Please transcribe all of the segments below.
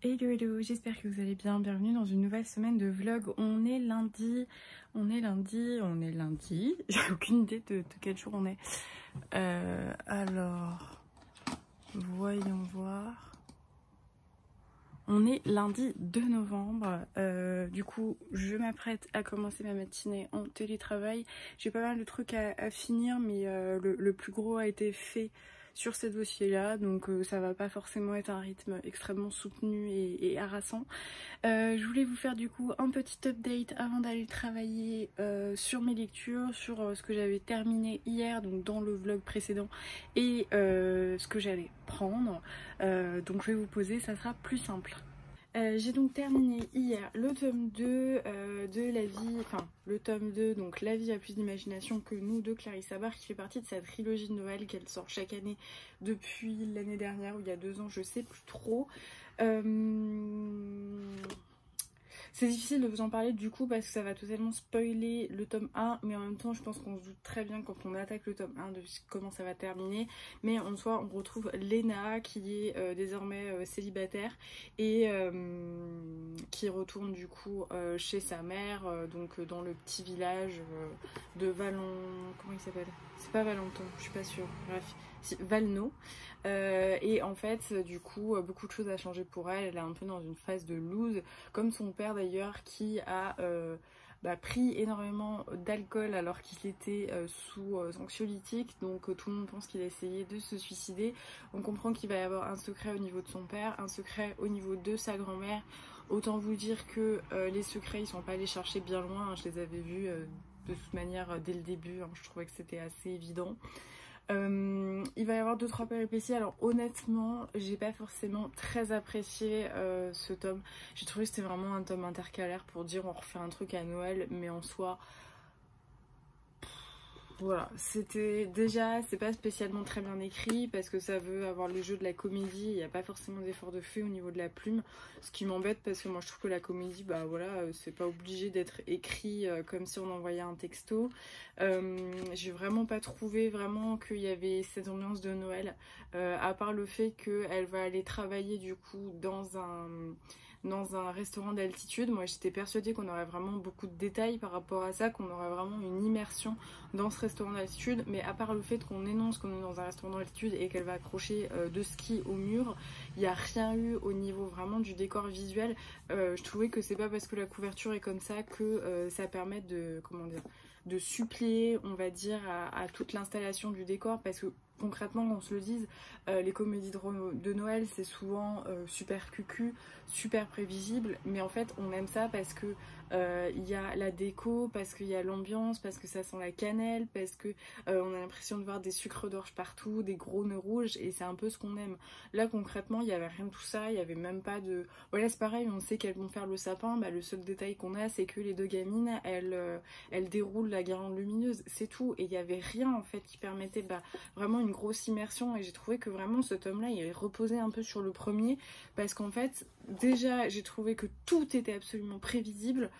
Hello hello, j'espère que vous allez bien, bienvenue dans une nouvelle semaine de vlog. On est lundi, j'ai aucune idée de quel jour on est. Alors, voyons voir. On est lundi 2 novembre, du coup je m'apprête à commencer ma matinée en télétravail. J'ai pas mal de trucs à finir, mais le plus gros a été fait sur ce dossier là, donc ça va pas forcément être un rythme extrêmement soutenu et harassant. Je voulais vous faire du coup un petit update avant d'aller travailler sur mes lectures, sur ce que j'avais terminé hier, donc dans le vlog précédent, et ce que j'allais prendre. Donc je vais vous poser, ça sera plus simple. J'ai donc terminé hier le tome 2 de La vie, le tome 2, donc La vie a plus d'imagination que nous, de Clarissa Bard, qui fait partie de sa trilogie de Noël qu'elle sort chaque année depuis l'année dernière ou il y a 2 ans, je sais plus trop. C'est difficile de vous en parler du coup parce que ça va totalement spoiler le tome 1, mais en même temps je pense qu'on se doute très bien quand on attaque le tome 1 de comment ça va terminer. Mais en soi on retrouve Lena qui est désormais célibataire et qui retourne du coup chez sa mère, donc dans le petit village de comment il s'appelle? C'est pas Valenton, je suis pas sûre, bref, Valno. Et en fait du coup beaucoup de choses a changé pour elle, elle est un peu dans une phase de lose, comme son père d'ailleurs qui a pris énormément d'alcool alors qu'il était sous anxiolytique, donc tout le monde pense qu'il a essayé de se suicider. On comprend qu'il va y avoir un secret au niveau de son père, un secret au niveau de sa grand-mère. Autant vous dire que les secrets ils sont pas allés chercher bien loin, hein. Je les avais vus de toute manière dès le début, hein. Je trouvais que c'était assez évident. Il va y avoir 2-3 péripéties. Alors honnêtement j'ai pas forcément très apprécié ce tome. J'ai trouvé que c'était vraiment un tome intercalaire pour dire on refait un truc à Noël, mais en soi voilà, c'était déjà, c'est pas spécialement très bien écrit parce que ça veut avoir le jeu de la comédie, il n'y a pas forcément d'effort de fait au niveau de la plume, ce qui m'embête parce que moi je trouve que la comédie, bah voilà, c'est pas obligé d'être écrit comme si on envoyait un texto. J'ai vraiment pas trouvé vraiment qu'il y avait cette ambiance de Noël, à part le fait qu'elle va aller travailler du coup dans un restaurant d'altitude. Moi j'étais persuadée qu'on aurait vraiment beaucoup de détails par rapport à ça, qu'on aurait vraiment une immersion dans ce restaurant d'altitude, mais à part le fait qu'on énonce qu'on est dans un restaurant d'altitude et qu'elle va accrocher de ski au mur, il n'y a rien eu au niveau vraiment du décor visuel. Je trouvais que c'est pas parce que la couverture est comme ça que ça permet de, comment dire, de suppléer, on va dire, à toute l'installation du décor, parce que concrètement, on se le dise, les comédies de Noël, c'est souvent super cucu, super prévisible, mais en fait, on aime ça parce que il y a la déco, parce qu'il y a l'ambiance, parce que ça sent la cannelle, parce que on a l'impression de voir des sucres d'orge partout, des gros nœuds rouges, et c'est un peu ce qu'on aime. Là, concrètement, il n'y avait rien de tout ça, il n'y avait même pas de... Voilà, c'est pareil, on sait qu'elles vont faire le sapin, bah, le seul détail qu'on a, c'est que les 2 gamines, elles déroulent la guirlande lumineuse, c'est tout, et il n'y avait rien en fait qui permettait vraiment une grosse immersion, et j'ai trouvé que vraiment ce tome là il reposait un peu sur le premier, parce qu'en fait déjà j'ai trouvé que tout était absolument prévisible,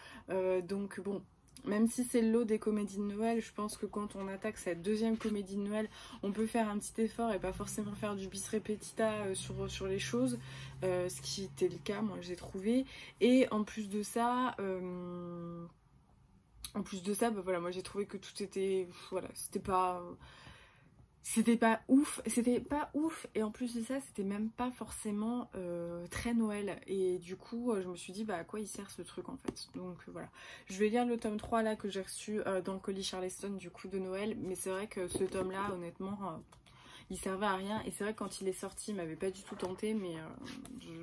donc bon, même si c'est le lot des comédies de Noël, je pense que quand on attaque cette 2e comédie de Noël, on peut faire un petit effort et pas forcément faire du bis repetita sur les choses, ce qui était le cas, moi j'ai trouvé. Et en plus de ça, bah voilà, moi j'ai trouvé que tout était, voilà, c'était pas ouf, et en plus de ça c'était même pas forcément très Noël, et du coup je me suis dit bah à quoi il sert ce truc en fait. Donc voilà, je vais lire le tome 3 là que j'ai reçu dans le colis Charleston du coup de Noël, mais c'est vrai que ce tome là honnêtement il servait à rien, et c'est vrai que quand il est sorti il m'avait pas du tout tenté, mais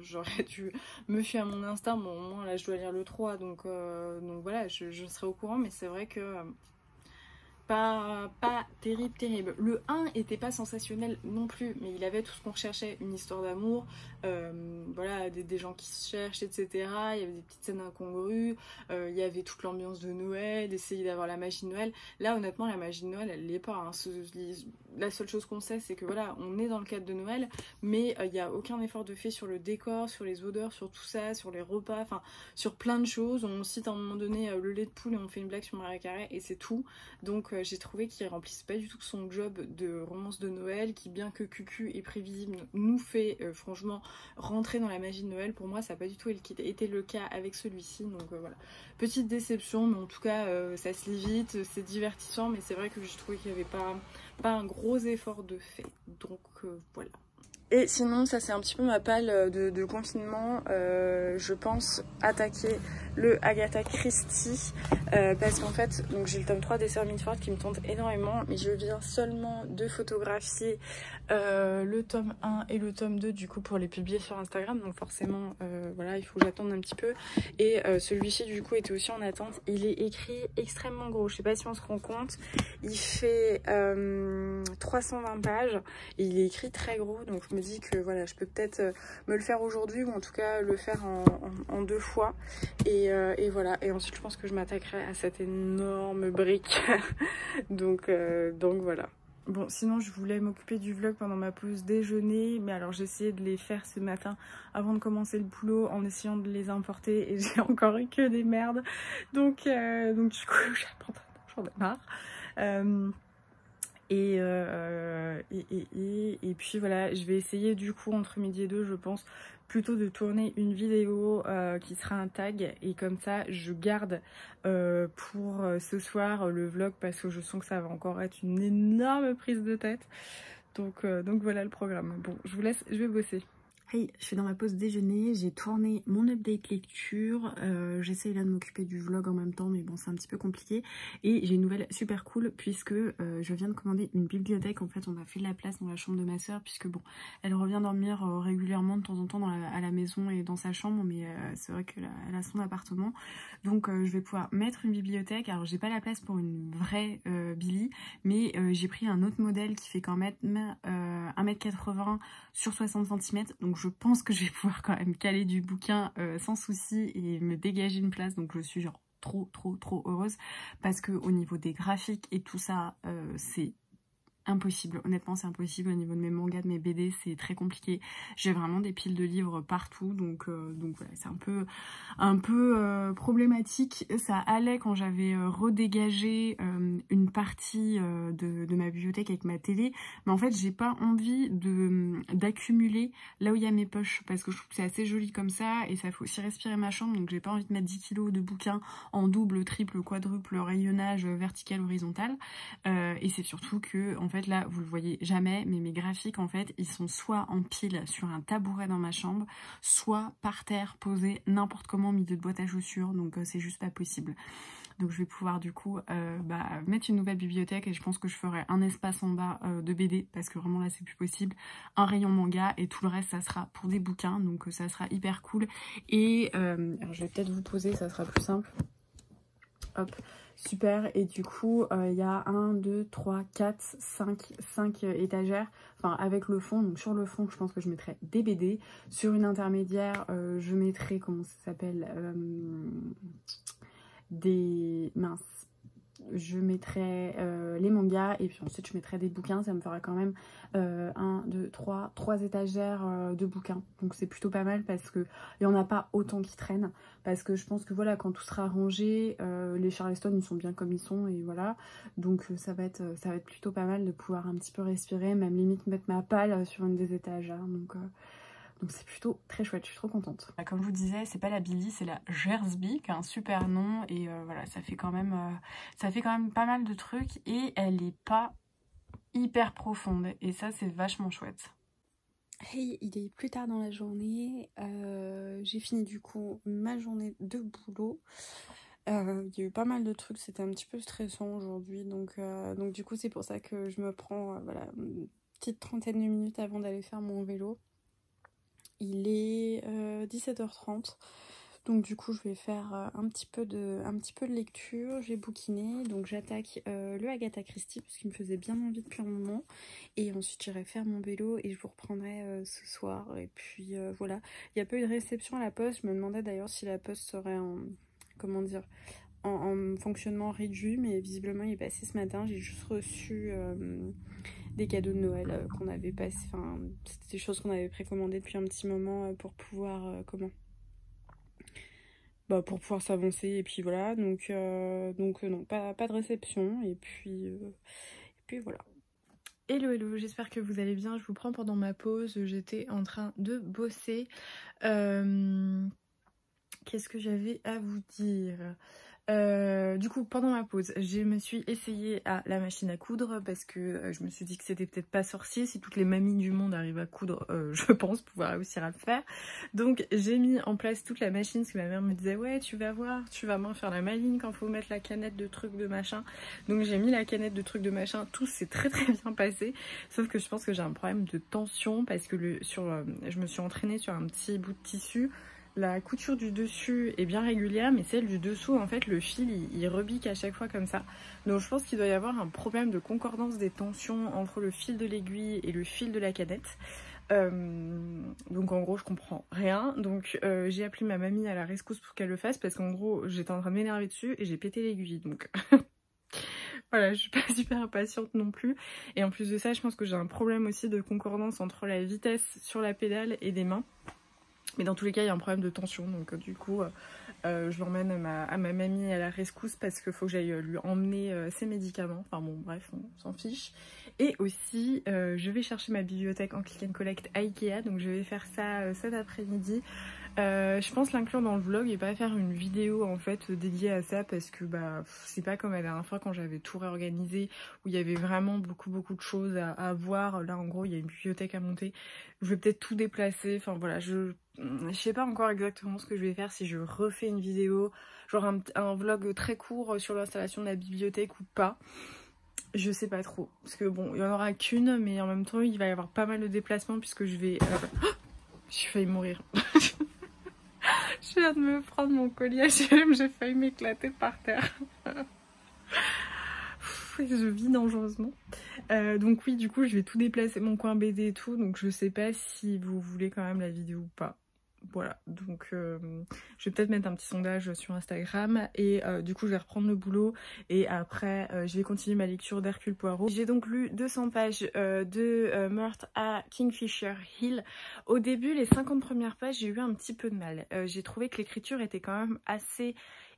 j'aurais dû me fier à mon instinct. Bon, au moins là je dois lire le 3, donc voilà, je serai au courant, mais c'est vrai que pas terrible. Le 1 était pas sensationnel non plus, mais il avait tout ce qu'on recherchait, une histoire d'amour, voilà, des gens qui se cherchent, etc. Il y avait des petites scènes incongrues, il y avait toute l'ambiance de Noël, d'essayer d'avoir la magie de Noël. Là honnêtement la magie de Noël elle l'est pas, hein. la seule chose qu'on sait, c'est que voilà, on est dans le cadre de Noël, mais il n'y a aucun effort de fait sur le décor, sur les odeurs, sur tout ça, sur les repas, enfin sur plein de choses. On cite à un moment donné le lait de poule et on fait une blague sur Mariah Carey et c'est tout. Donc j'ai trouvé qu'il remplissait pas du tout son job de romance de Noël, qui bien que cucu et prévisible nous fait franchement rentrer dans la magie de Noël. Pour moi ça n'a pas du tout été le cas avec celui-ci, donc voilà, petite déception, mais en tout cas ça se lit vite, c'est divertissant, mais c'est vrai que je trouvais qu'il n'y avait pas un gros effort de fait, donc voilà. Et sinon ça c'est un petit peu ma palle de confinement, je pense attaquer le Agatha Christie parce qu'en fait donc j'ai le tome 3 des Sœurs Mitford qui me tente énormément, mais je viens seulement de photographier le tome 1 et le tome 2 du coup pour les publier sur Instagram, donc forcément voilà, il faut que j'attende un petit peu, et celui-ci du coup était aussi en attente. Il est écrit extrêmement gros, je sais pas si on se rend compte, il fait 320 pages et il est écrit très gros, donc je me dis que voilà, je peux peut-être me le faire aujourd'hui, ou en tout cas le faire en 2 fois, et voilà, et ensuite je pense que je m'attaquerai à cette énorme brique donc voilà. Bon, sinon je voulais m'occuper du vlog pendant ma pause déjeuner, mais alors j'ai essayé de les faire ce matin avant de commencer le boulot en essayant de les importer et j'ai encore eu que des merdes, donc du coup j'en ai marre. Et puis voilà, je vais essayer du coup entre midi et 2 je pense plutôt de tourner une vidéo qui sera un tag, et comme ça je garde pour ce soir le vlog, parce que je sens que ça va encore être une énorme prise de tête, donc voilà le programme. Bon, je vous laisse, je vais bosser. Hey, je suis dans ma pause déjeuner, j'ai tourné mon update lecture, j'essaye là de m'occuper du vlog en même temps, mais bon c'est un petit peu compliqué, et j'ai une nouvelle super cool puisque je viens de commander une bibliothèque. En fait on a fait de la place dans la chambre de ma soeur, puisque bon elle revient dormir régulièrement de temps en temps à la maison et dans sa chambre, mais c'est vrai qu'elle a son appartement, donc je vais pouvoir mettre une bibliothèque. Alors j'ai pas la place pour une vraie Billy, mais j'ai pris un autre modèle qui fait quand même 1m80 sur 60 cm, donc je pense que je vais pouvoir quand même caler du bouquin sans souci et me dégager une place, donc je suis genre trop heureuse, parce que au niveau des graphiques et tout ça c'est impossible, honnêtement c'est impossible. Au niveau de mes mangas, de mes BD, c'est très compliqué, j'ai vraiment des piles de livres partout, donc voilà, c'est un peu problématique. Ça allait quand j'avais redégagé une partie de ma bibliothèque avec ma télé, mais en fait j'ai pas envie d'accumuler là où il y a mes poches, parce que je trouve que c'est assez joli comme ça, et ça fait aussi respirer ma chambre, donc j'ai pas envie de mettre 10 kilos de bouquins en double, triple, quadruple rayonnage vertical, horizontal, et c'est surtout que en fait là vous le voyez jamais, mais mes graphiques en fait ils sont soit en pile sur un tabouret dans ma chambre, soit par terre posés n'importe comment au milieu de boîte à chaussures, donc c'est juste pas possible. Donc je vais pouvoir du coup mettre une nouvelle bibliothèque, et je pense que je ferai un espace en bas de BD, parce que vraiment là c'est plus possible, un rayon manga, et tout le reste ça sera pour des bouquins, donc ça sera hyper cool. Et alors je vais peut-être vous poser, ça sera plus simple. Hop, super. Et du coup il y a 1, 2, 3, 4, 5 étagères, enfin avec le fond. Donc sur le fond je pense que je mettrai des BD, sur une intermédiaire je mettrai, comment ça s'appelle, je mettrai les mangas, et puis ensuite je mettrai des bouquins. Ça me fera quand même 1, 2, 3 étagères de bouquins, donc c'est plutôt pas mal, parce que il n'y en a pas autant qui traînent, parce que je pense que voilà, quand tout sera rangé, les Charleston ils sont bien comme ils sont, et voilà, donc ça va être plutôt pas mal de pouvoir un petit peu respirer, même limite mettre ma palle sur une des étagères, donc c'est plutôt très chouette, je suis trop contente. Comme je vous disais, c'est pas la Billy, c'est la Gersby, qui a un super nom, et voilà, ça fait quand même pas mal de trucs, et elle est pas hyper profonde, et ça c'est vachement chouette. Hey, il est plus tard dans la journée, j'ai fini du coup ma journée de boulot. Il y a eu pas mal de trucs, c'était un petit peu stressant aujourd'hui, donc du coup c'est pour ça que je me prends voilà, une petite trentaine de minutes avant d'aller faire mon vélo. Il est 17h30, donc du coup je vais faire un petit peu de lecture. J'ai bouquiné, donc j'attaque le Agatha Christie parce qu'il me faisait bien envie depuis un moment, et ensuite j'irai faire mon vélo et je vous reprendrai ce soir. Et puis voilà, il n'y a pas eu de réception à la poste. Je me demandais d'ailleurs si la poste serait en, comment dire, en fonctionnement réduit, mais visiblement il est passé ce matin. J'ai juste reçu des cadeaux de Noël qu'on avait passé, enfin c'était des choses qu'on avait précommandées depuis un petit moment pour pouvoir pour pouvoir s'avancer, et puis voilà, donc non, pas de réception, et puis voilà. Hello hello, j'espère que vous allez bien, je vous prends pendant ma pause, j'étais en train de bosser. Qu'est-ce que j'avais à vous dire ? Du coup, pendant ma pause, je me suis essayée à la machine à coudre parce que je me suis dit que c'était peut-être pas sorcier. Si toutes les mamies du monde arrivent à coudre, je pense pouvoir réussir à le faire. Donc j'ai mis en place toute la machine parce que ma mère me disait ouais, tu vas voir, tu vas moins faire la maline quand faut mettre la canette de trucs de machin. Donc j'ai mis la canette de trucs de machin, tout s'est très bien passé. Sauf que je pense que j'ai un problème de tension parce que je me suis entraînée sur un petit bout de tissu. La couture du dessus est bien régulière, mais celle du dessous, en fait, le fil, il rebique à chaque fois comme ça. Donc je pense qu'il doit y avoir un problème de concordance des tensions entre le fil de l'aiguille et le fil de la canette. Donc en gros, je comprends rien. Donc j'ai appelé ma mamie à la rescousse pour qu'elle le fasse, parce qu'en gros, j'étais en train de m'énerver dessus et j'ai pété l'aiguille. Donc voilà, je suis pas super impatiente non plus. Et en plus de ça, je pense que j'ai un problème aussi de concordance entre la vitesse sur la pédale et des mains. Mais dans tous les cas, il y a un problème de tension, donc du coup, je l'emmène à ma mamie à la rescousse parce qu'il faut que j'aille lui emmener ses médicaments. Enfin bon, bref, on s'en fiche. Et aussi, je vais chercher ma bibliothèque en click and collect à Ikea, donc je vais faire ça cet après-midi. Je pense l'inclure dans le vlog et pas faire une vidéo en fait dédiée à ça parce que c'est pas comme la dernière fois quand j'avais tout réorganisé où il y avait vraiment beaucoup de choses à voir. Là en gros il y a une bibliothèque à monter, je vais peut-être tout déplacer, enfin voilà, je sais pas encore exactement ce que je vais faire, si je refais une vidéo, genre un vlog très court sur l'installation de la bibliothèque ou pas. Je sais pas trop, parce que bon il y en aura qu'une, mais en même temps il va y avoir pas mal de déplacements puisque je vais... J'ai failli mourir. Je viens de me prendre mon collier H&M, j'ai failli m'éclater par terre. Je vis dangereusement. Donc oui, du coup, je vais tout déplacer, mon coin BD et tout. Donc je sais pas si vous voulez quand même la vidéo ou pas. Voilà, donc je vais peut-être mettre un petit sondage sur Instagram et du coup je vais reprendre le boulot et après je vais continuer ma lecture d'Hercule Poirot. J'ai donc lu 200 pages de Meurtre à Kingfisher Hill. Au début, les 50 premières pages, j'ai eu un petit peu de mal. J'ai trouvé que l'écriture était quand même assez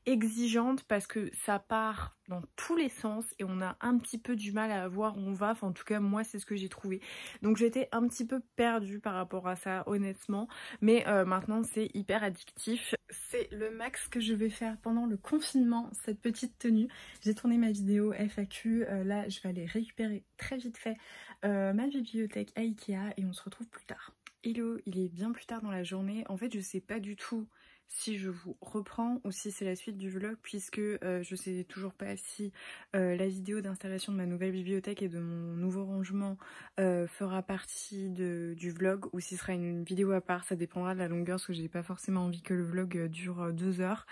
exigeante parce que ça part dans tous les sens et on a un petit peu du mal à voir où on va, enfin en tout cas moi c'est ce que j'ai trouvé, donc j'étais un petit peu perdue par rapport à ça honnêtement, mais maintenant c'est hyper addictif. C'est le max que je vais faire pendant le confinement, cette petite tenue. J'ai tourné ma vidéo FAQ, là je vais aller récupérer très vite fait ma bibliothèque à Ikea et on se retrouve plus tard. Hello, il est bien plus tard dans la journée, en fait je sais pas du tout si je vous reprends ou si c'est la suite du vlog, puisque je sais toujours pas si la vidéo d'installation de ma nouvelle bibliothèque et de mon nouveau rangement fera partie du vlog ou si ce sera une vidéo à part. Ça dépendra de la longueur parce que j'ai pas forcément envie que le vlog dure 2 heures.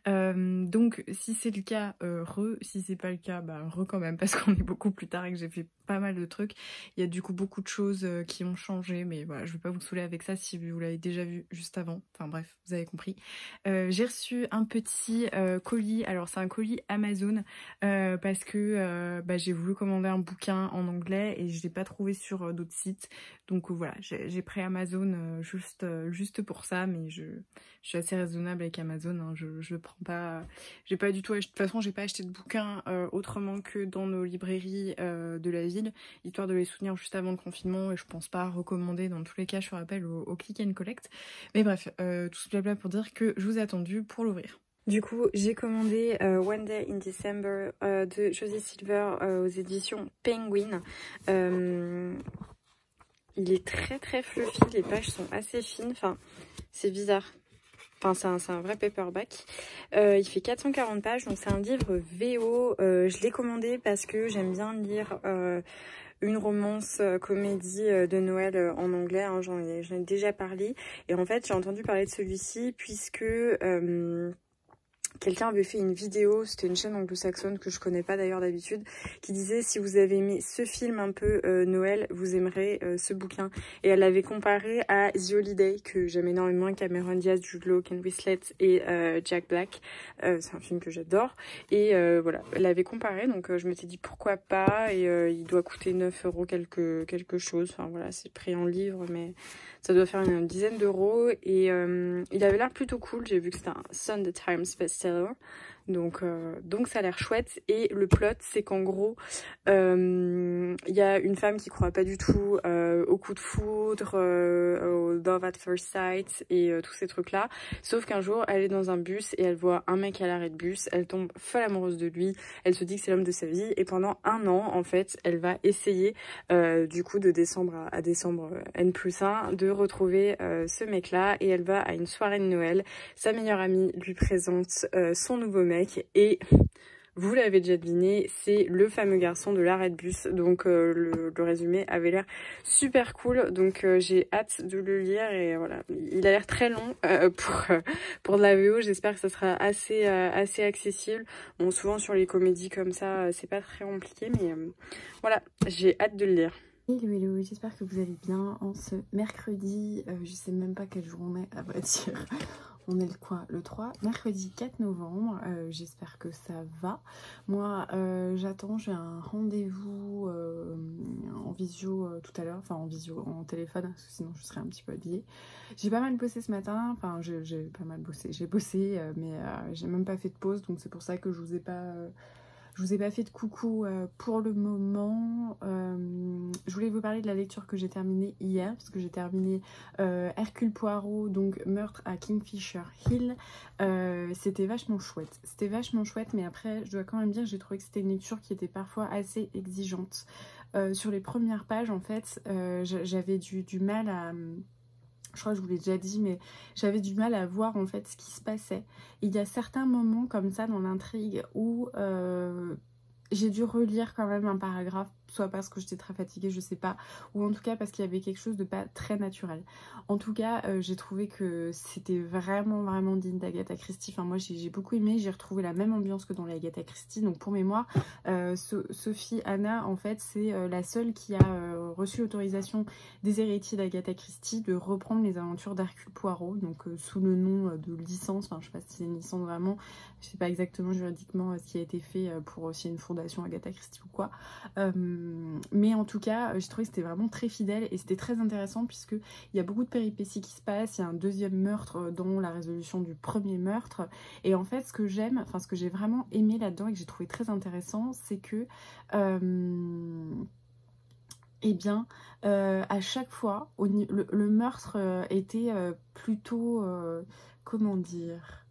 Donc si c'est le cas, si c'est pas le cas, quand même, parce qu'on est beaucoup plus tard et que j'ai fait pas mal de trucs. Il y a du coup beaucoup de choses qui ont changé, mais voilà, je vais pas vous saouler avec ça si vous l'avez déjà vu juste avant. Enfin bref, vous avez compris. J'ai reçu un petit colis, alors c'est un colis Amazon parce que j'ai voulu commander un bouquin en anglais et je l'ai pas trouvé sur d'autres sites, donc voilà, j'ai pris Amazon juste pour ça, mais je suis assez raisonnable avec Amazon, hein, je prends pas, j'ai pas du tout acheté, de toute façon j'ai pas acheté de bouquins autrement que dans nos librairies de la ville, histoire de les soutenir juste avant le confinement, et je pense pas recommander, dans tous les cas je fais appel au click and collect, mais bref, tout ce blabla pour dire que je vous ai attendu pour l'ouvrir. Du coup, j'ai commandé One Day in December de Josie Silver aux éditions Penguin. Il est très fluffy, les pages sont assez fines, enfin c'est bizarre. Enfin c'est un vrai paperback. Il fait 440 pages, donc c'est un livre VO. Je l'ai commandé parce que j'aime bien lire une romance comédie de Noël en anglais, hein, j'en ai déjà parlé. Et en fait j'ai entendu parler de celui-ci puisque quelqu'un avait fait une vidéo, c'était une chaîne anglo-saxonne que je connais pas d'ailleurs d'habitude, qui disait si vous avez aimé ce film un peu Noël, vous aimerez ce bouquin. Et elle l'avait comparé à The Holiday, que j'aime énormément, Cameron Diaz, Jude Law, Ken Winslet et Jack Black. C'est un film que j'adore. Et voilà, elle l'avait comparé, donc je m'étais dit pourquoi pas. Et il doit coûter 9 € quelque chose. Enfin voilà, c'est pris en livre, mais ça doit faire une dizaine d'euros. Et il avait l'air plutôt cool. J'ai vu que c'était un Sunday Times bestseller. Donc ça a l'air chouette. Et le plot, c'est qu'en gros, il y a une femme qui croit pas du tout au coup de foudre, au love at first sight et tous ces trucs-là. Sauf qu'un jour, elle est dans un bus et elle voit un mec à l'arrêt de bus. Elle tombe folle amoureuse de lui. Elle se dit que c'est l'homme de sa vie. Et pendant 1 an, en fait, elle va essayer, du coup, de décembre à décembre N+1, de retrouver ce mec-là. Et elle va à une soirée de Noël. Sa meilleure amie lui présente son nouveau mec. Et vous l'avez déjà deviné, c'est le fameux garçon de l'arrêt de bus. Donc le résumé avait l'air super cool. Donc j'ai hâte de le lire. Et voilà, il a l'air très long pour de la VO. J'espère que ça sera assez accessible. Bon, souvent sur les comédies comme ça, c'est pas très compliqué. Mais voilà, j'ai hâte de le lire. Hello, j'espère que vous allez bien en ce mercredi. Je sais même pas quel jour on est, à vrai dire. On est le 3, mercredi 4 novembre, j'espère que ça va. Moi, j'attends, j'ai un rendez-vous en visio tout à l'heure, enfin en visio, en téléphone, parce que sinon je serais un petit peu habillée. J'ai pas mal bossé ce matin, enfin j'ai pas mal bossé, j'ai bossé, mais j'ai même pas fait de pause, donc c'est pour ça que je vous ai pas fait de coucou pour le moment. Je voulais vous parler de la lecture que j'ai terminée hier, parce que j'ai terminé Hercule Poirot, donc Meurtre à Kingfisher Hill. C'était vachement chouette. C'était vachement chouette, mais après, je dois quand même dire que j'ai trouvé que c'était une lecture qui était parfois assez exigeante. Sur les premières pages, en fait, j'avais du mal à... Je crois que je vous l'ai déjà dit, mais j'avais du mal à voir en fait ce qui se passait. Et il y a certains moments comme ça dans l'intrigue où j'ai dû relire quand même un paragraphe, soit parce que j'étais très fatiguée, je sais pas, ou en tout cas parce qu'il y avait quelque chose de pas très naturel. En tout cas, j'ai trouvé que c'était vraiment digne d'Agatha Christie. Enfin, moi j'ai beaucoup aimé, j'ai retrouvé la même ambiance que dans l'Agatha Christie. Donc pour mémoire, Sophie Hannah, en fait, c'est la seule qui a reçu l'autorisation des héritiers d'Agatha Christie de reprendre les aventures d'Hercule Poirot, donc sous le nom de licence. Enfin, je sais pas si c'est une licence vraiment, je sais pas exactement juridiquement ce qui a été fait pour s'il y a une fondation Agatha Christie ou quoi. Mais en tout cas, j'ai trouvé que c'était vraiment très fidèle et c'était très intéressant puisqu'il y a beaucoup de péripéties qui se passent. Il y a un deuxième meurtre dans la résolution du premier meurtre. Et en fait, ce que j'aime, enfin ce que j'ai vraiment aimé là-dedans et que j'ai trouvé très intéressant, c'est que eh bien, à chaque fois, le meurtre était plutôt... comment dire ?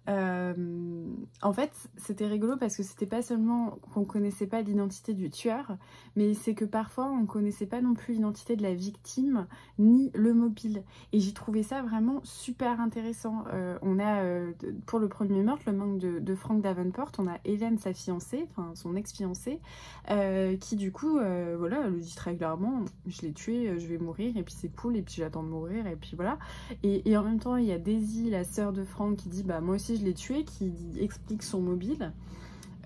En fait, c'était rigolo parce que c'était pas seulement qu'on connaissait pas l'identité du tueur, mais c'est que parfois on connaissait pas non plus l'identité de la victime ni le mobile. Et j'ai trouvé ça vraiment super intéressant. On a pour le premier meurtre, le manque de Frank Davenport, on a Hélène, sa fiancée, enfin son ex-fiancée, qui du coup, voilà, elle le dit très clairement, je l'ai tué, je vais mourir, et puis c'est cool, et puis j'attends de mourir, et puis voilà. Et en même temps, il y a Daisy, la sœur de Frank, qui dit bah moi aussi je l'ai tué, qui explique son mobile.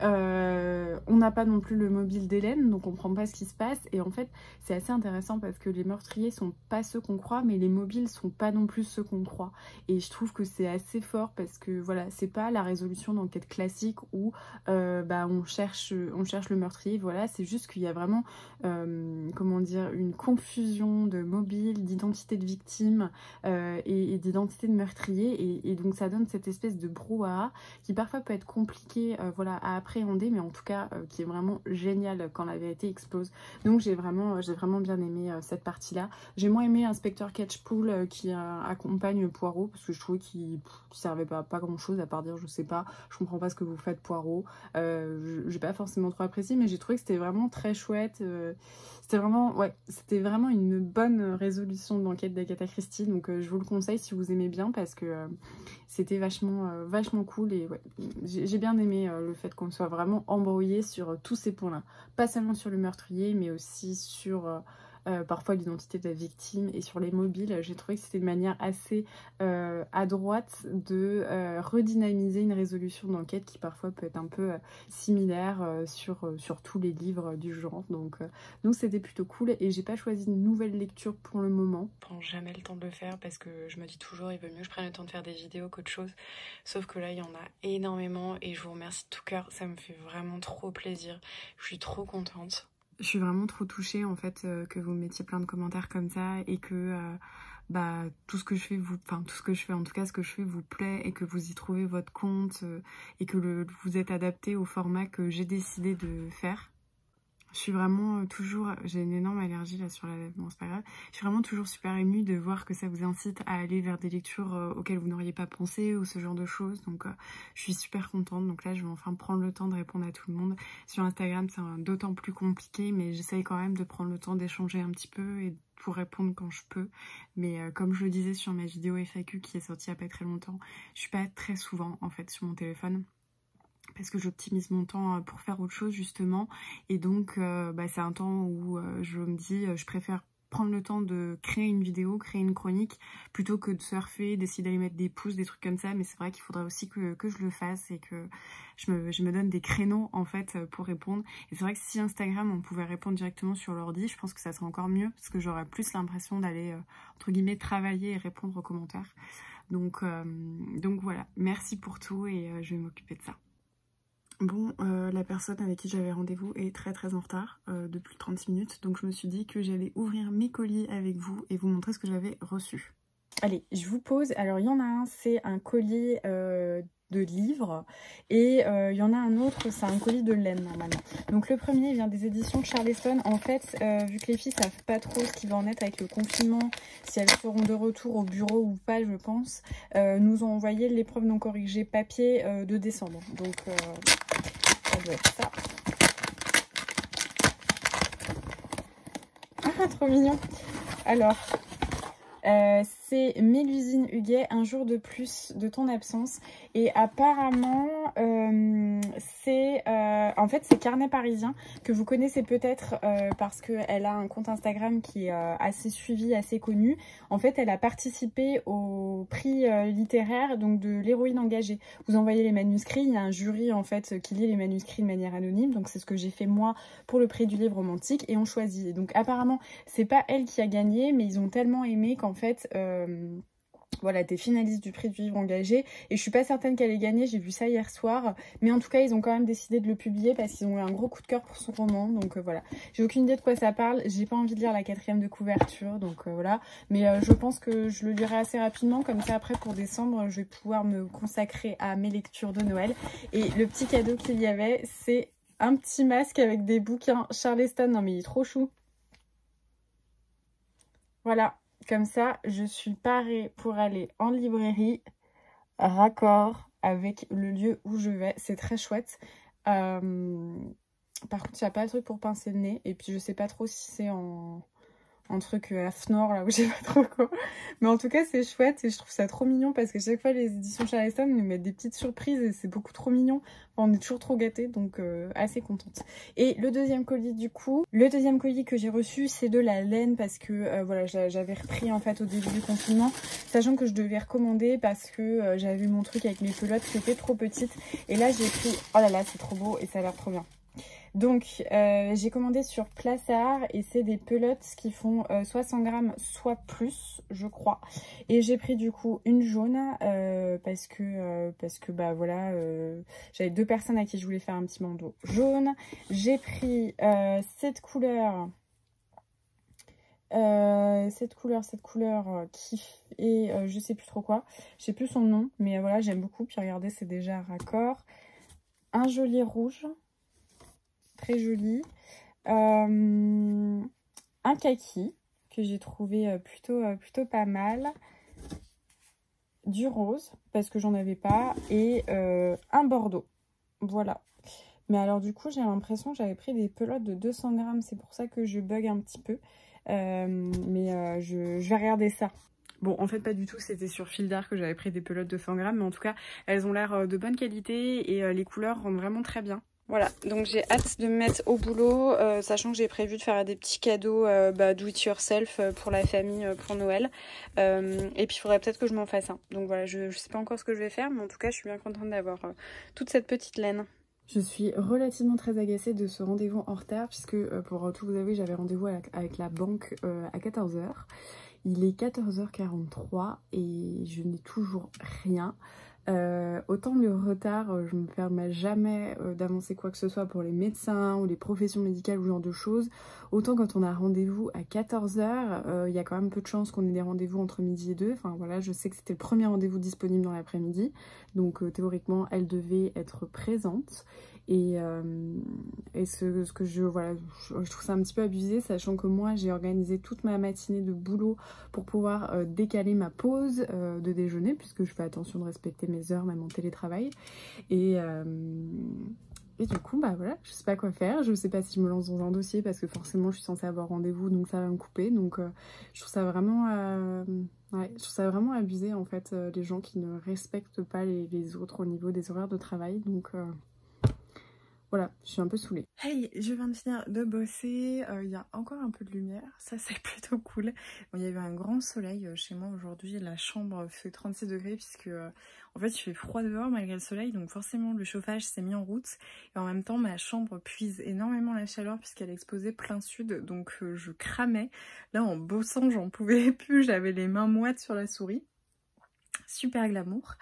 On n'a pas non plus le mobile d'Hélène, donc on comprend pas ce qui se passe. Et en fait, c'est assez intéressant parce que les meurtriers sont pas ceux qu'on croit, mais les mobiles sont pas non plus ceux qu'on croit. Et je trouve que c'est assez fort parce que voilà, c'est pas la résolution d'enquête classique où bah, on cherche le meurtrier. Voilà, c'est juste qu'il y a vraiment, comment dire, une confusion de mobiles, d'identité de victime et d'identité de meurtrier. Et donc ça donne cette espèce de brouhaha qui parfois peut être compliqué, voilà, à appréhender, mais en tout cas qui est vraiment génial quand la vérité explose. Donc j'ai vraiment bien aimé cette partie-là. J'ai moins aimé Inspecteur Catchpool qui accompagne Poirot parce que je trouvais qu'il servait pas grand-chose à part dire je sais pas, je comprends pas ce que vous faites Poirot. J'ai pas forcément trop apprécié, mais j'ai trouvé que c'était vraiment très chouette. C'était vraiment une bonne résolution d'enquête d'Agatha Christie, donc je vous le conseille si vous aimez bien parce que c'était vachement cool et ouais, j'ai bien aimé le fait qu'on soit vraiment embrouillé sur tous ces points-là. Pas seulement sur le meurtrier, mais aussi sur parfois l'identité de la victime. Et sur les mobiles, j'ai trouvé que c'était une manière assez adroite de redynamiser une résolution d'enquête qui parfois peut être un peu similaire sur tous les livres du genre. Donc c'était plutôt cool et j'ai pas choisi une nouvelle lecture pour le moment. Je prends jamais le temps de le faire parce que je me dis toujours il vaut mieux que je prenne le temps de faire des vidéos qu'autre chose. Sauf que là il y en a énormément et je vous remercie de tout cœur, ça me fait vraiment trop plaisir. Je suis trop contente. Je suis vraiment trop touchée en fait que vous mettiez plein de commentaires comme ça et que tout ce que je fais en tout cas ce que je fais vous plaît et que vous y trouvez votre compte et que vous êtes adapté au format que j'ai décidé de faire. Je suis vraiment toujours, j'ai une énorme allergie là sur la lèvre, bon c'est pas grave, je suis vraiment toujours super émue de voir que ça vous incite à aller vers des lectures auxquelles vous n'auriez pas pensé ou ce genre de choses, donc je suis super contente. Donc là je vais enfin prendre le temps de répondre à tout le monde. Sur Instagram c'est d'autant plus compliqué, mais j'essaye quand même de prendre le temps d'échanger un petit peu et pour répondre quand je peux, mais comme je le disais sur ma vidéo FAQ qui est sortie il y a pas très longtemps, je suis pas très souvent en fait sur mon téléphone, parce que j'optimise mon temps pour faire autre chose justement, et donc c'est un temps où je me dis je préfère prendre le temps de créer une vidéo, créer une chronique, plutôt que de surfer, d'essayer d'aller mettre des pouces, des trucs comme ça. Mais c'est vrai qu'il faudrait aussi que je le fasse et que je me donne des créneaux en fait pour répondre. Et c'est vrai que si Instagram on pouvait répondre directement sur l'ordi, je pense que ça serait encore mieux, parce que j'aurais plus l'impression d'aller entre guillemets travailler et répondre aux commentaires. Donc voilà, merci pour tout et je vais m'occuper de ça. Bon, la personne avec qui j'avais rendez-vous est très en retard, de plus de 36 minutes, donc je me suis dit que j'allais ouvrir mes colis avec vous et vous montrer ce que j'avais reçu. Allez, je vous pose. Alors, il y en a un, c'est un colis de livres, et il y en a un autre, c'est un colis de laine normalement. Donc le premier vient des éditions Charleston. En fait, vu que les filles savent pas trop ce qui va en être avec le confinement, si elles seront de retour au bureau ou pas, je pense, nous ont envoyé l'épreuve non corrigée papier de décembre. Donc ça doit être ça. Ah, trop mignon. Alors c'est Mélusine Huguet, un jour de plus de ton absence. Et apparemment, c'est en fait c'est Carnet Parisien, que vous connaissez peut-être parce qu'elle a un compte Instagram qui est assez suivi, assez connu. En fait, elle a participé au prix littéraire donc de l'héroïne engagée. Vous envoyez les manuscrits, il y a un jury en fait qui lit les manuscrits de manière anonyme. Donc c'est ce que j'ai fait moi pour le prix du livre romantique, et on choisit. Et donc apparemment, c'est pas elle qui a gagné, mais ils ont tellement aimé qu'en fait voilà, t'es finaliste du prix du livre engagé, et je suis pas certaine qu'elle ait gagné, j'ai vu ça hier soir, mais en tout cas ils ont quand même décidé de le publier parce qu'ils ont eu un gros coup de cœur pour son roman. Donc voilà, j'ai aucune idée de quoi ça parle, j'ai pas envie de lire la 4e de couverture, donc voilà, mais je pense que je le lirai assez rapidement, comme ça après pour décembre je vais pouvoir me consacrer à mes lectures de Noël. Et le petit cadeau qu'il y avait, c'est un petit masque avec des bouquins Charleston. Non mais il est trop chou. Voilà, comme ça, je suis parée pour aller en librairie, raccord avec le lieu où je vais. C'est très chouette. Par contre, il n'y a pas de truc pour pincer le nez. Et puis, je sais pas trop si c'est en truc à Fnor, là où j'ai pas trop quoi. Mais en tout cas, c'est chouette et je trouve ça trop mignon parce que chaque fois, les éditions Charleston nous mettent des petites surprises et c'est beaucoup trop mignon. Enfin, on est toujours trop gâtés, donc assez contente. Et le deuxième colis, du coup, le deuxième colis que j'ai reçu, c'est de la laine parce que voilà, j'avais repris en fait au début du confinement, sachant que je devais recommander parce que j'avais vu mon truc avec mes pelotes qui étaient trop petites. Et là, j'ai pris, oh là là, c'est trop beau et ça a l'air trop bien. Donc j'ai commandé sur Plaçard et c'est des pelotes qui font 60 grammes soit plus je crois, et j'ai pris du coup une jaune parce que bah voilà, j'avais 2 personnes à qui je voulais faire un petit bandeau jaune. J'ai pris cette couleur qui est je sais plus trop quoi, je sais plus son nom, mais voilà, j'aime beaucoup. Puis regardez, c'est déjà raccord. Un joli rouge, très joli, un kaki que j'ai trouvé plutôt pas mal, du rose parce que j'en avais pas, et un bordeaux. Voilà. Mais alors du coup j'ai l'impression que j'avais pris des pelotes de 200 grammes, c'est pour ça que je bug un petit peu, je vais regarder ça. Bon, en fait, pas du tout, c'était sur Fil d'Art que j'avais pris des pelotes de 100 grammes, mais en tout cas, elles ont l'air de bonne qualité et les couleurs rendent vraiment très bien. Voilà, donc j'ai hâte de me mettre au boulot, sachant que j'ai prévu de faire des petits cadeaux do it yourself pour la famille pour Noël. Et puis il faudrait peut-être que je m'en fasse un. Donc voilà, je sais pas encore ce que je vais faire, mais en tout cas je suis bien contente d'avoir toute cette petite laine. Je suis relativement très agacée de ce rendez-vous en retard, puisque pour tout vous avouer, j'avais rendez-vous avec la banque à 14 h. Il est 14h43 et je n'ai toujours rien. Autant le retard, je ne me permets jamais d'avancer quoi que ce soit pour les médecins ou les professions médicales ou ce genre de choses. Autant quand on a rendez-vous à 14 h, il y a quand même peu de chances qu'on ait des rendez-vous entre midi et 2. Enfin voilà, je sais que c'était le premier rendez-vous disponible dans l'après-midi. Donc théoriquement, elle devait être présente. Et ce que je trouve ça un petit peu abusé, sachant que moi j'ai organisé toute ma matinée de boulot pour pouvoir décaler ma pause de déjeuner, puisque je fais attention de respecter mes heures même en télétravail. Et du coup bah voilà, je sais pas quoi faire, je sais pas si je me lance dans un dossier parce que forcément je suis censée avoir rendez-vous, donc ça va me couper. Donc je trouve ça vraiment je trouve ça vraiment abusé en fait, les gens qui ne respectent pas les autres au niveau des horaires de travail. Donc voilà, je suis un peu saoulée. Hey, je viens de finir de bosser, il y a encore un peu de lumière, ça c'est plutôt cool. Bon, il y a eu un grand soleil chez moi aujourd'hui, la chambre fait 36 degrés puisque en fait il fait froid dehors malgré le soleil, donc forcément le chauffage s'est mis en route. Et en même temps ma chambre puise énormément la chaleur puisqu'elle est exposée plein sud, donc je cramais. Là en bossant j'en pouvais plus, j'avais les mains moites sur la souris. Super glamour.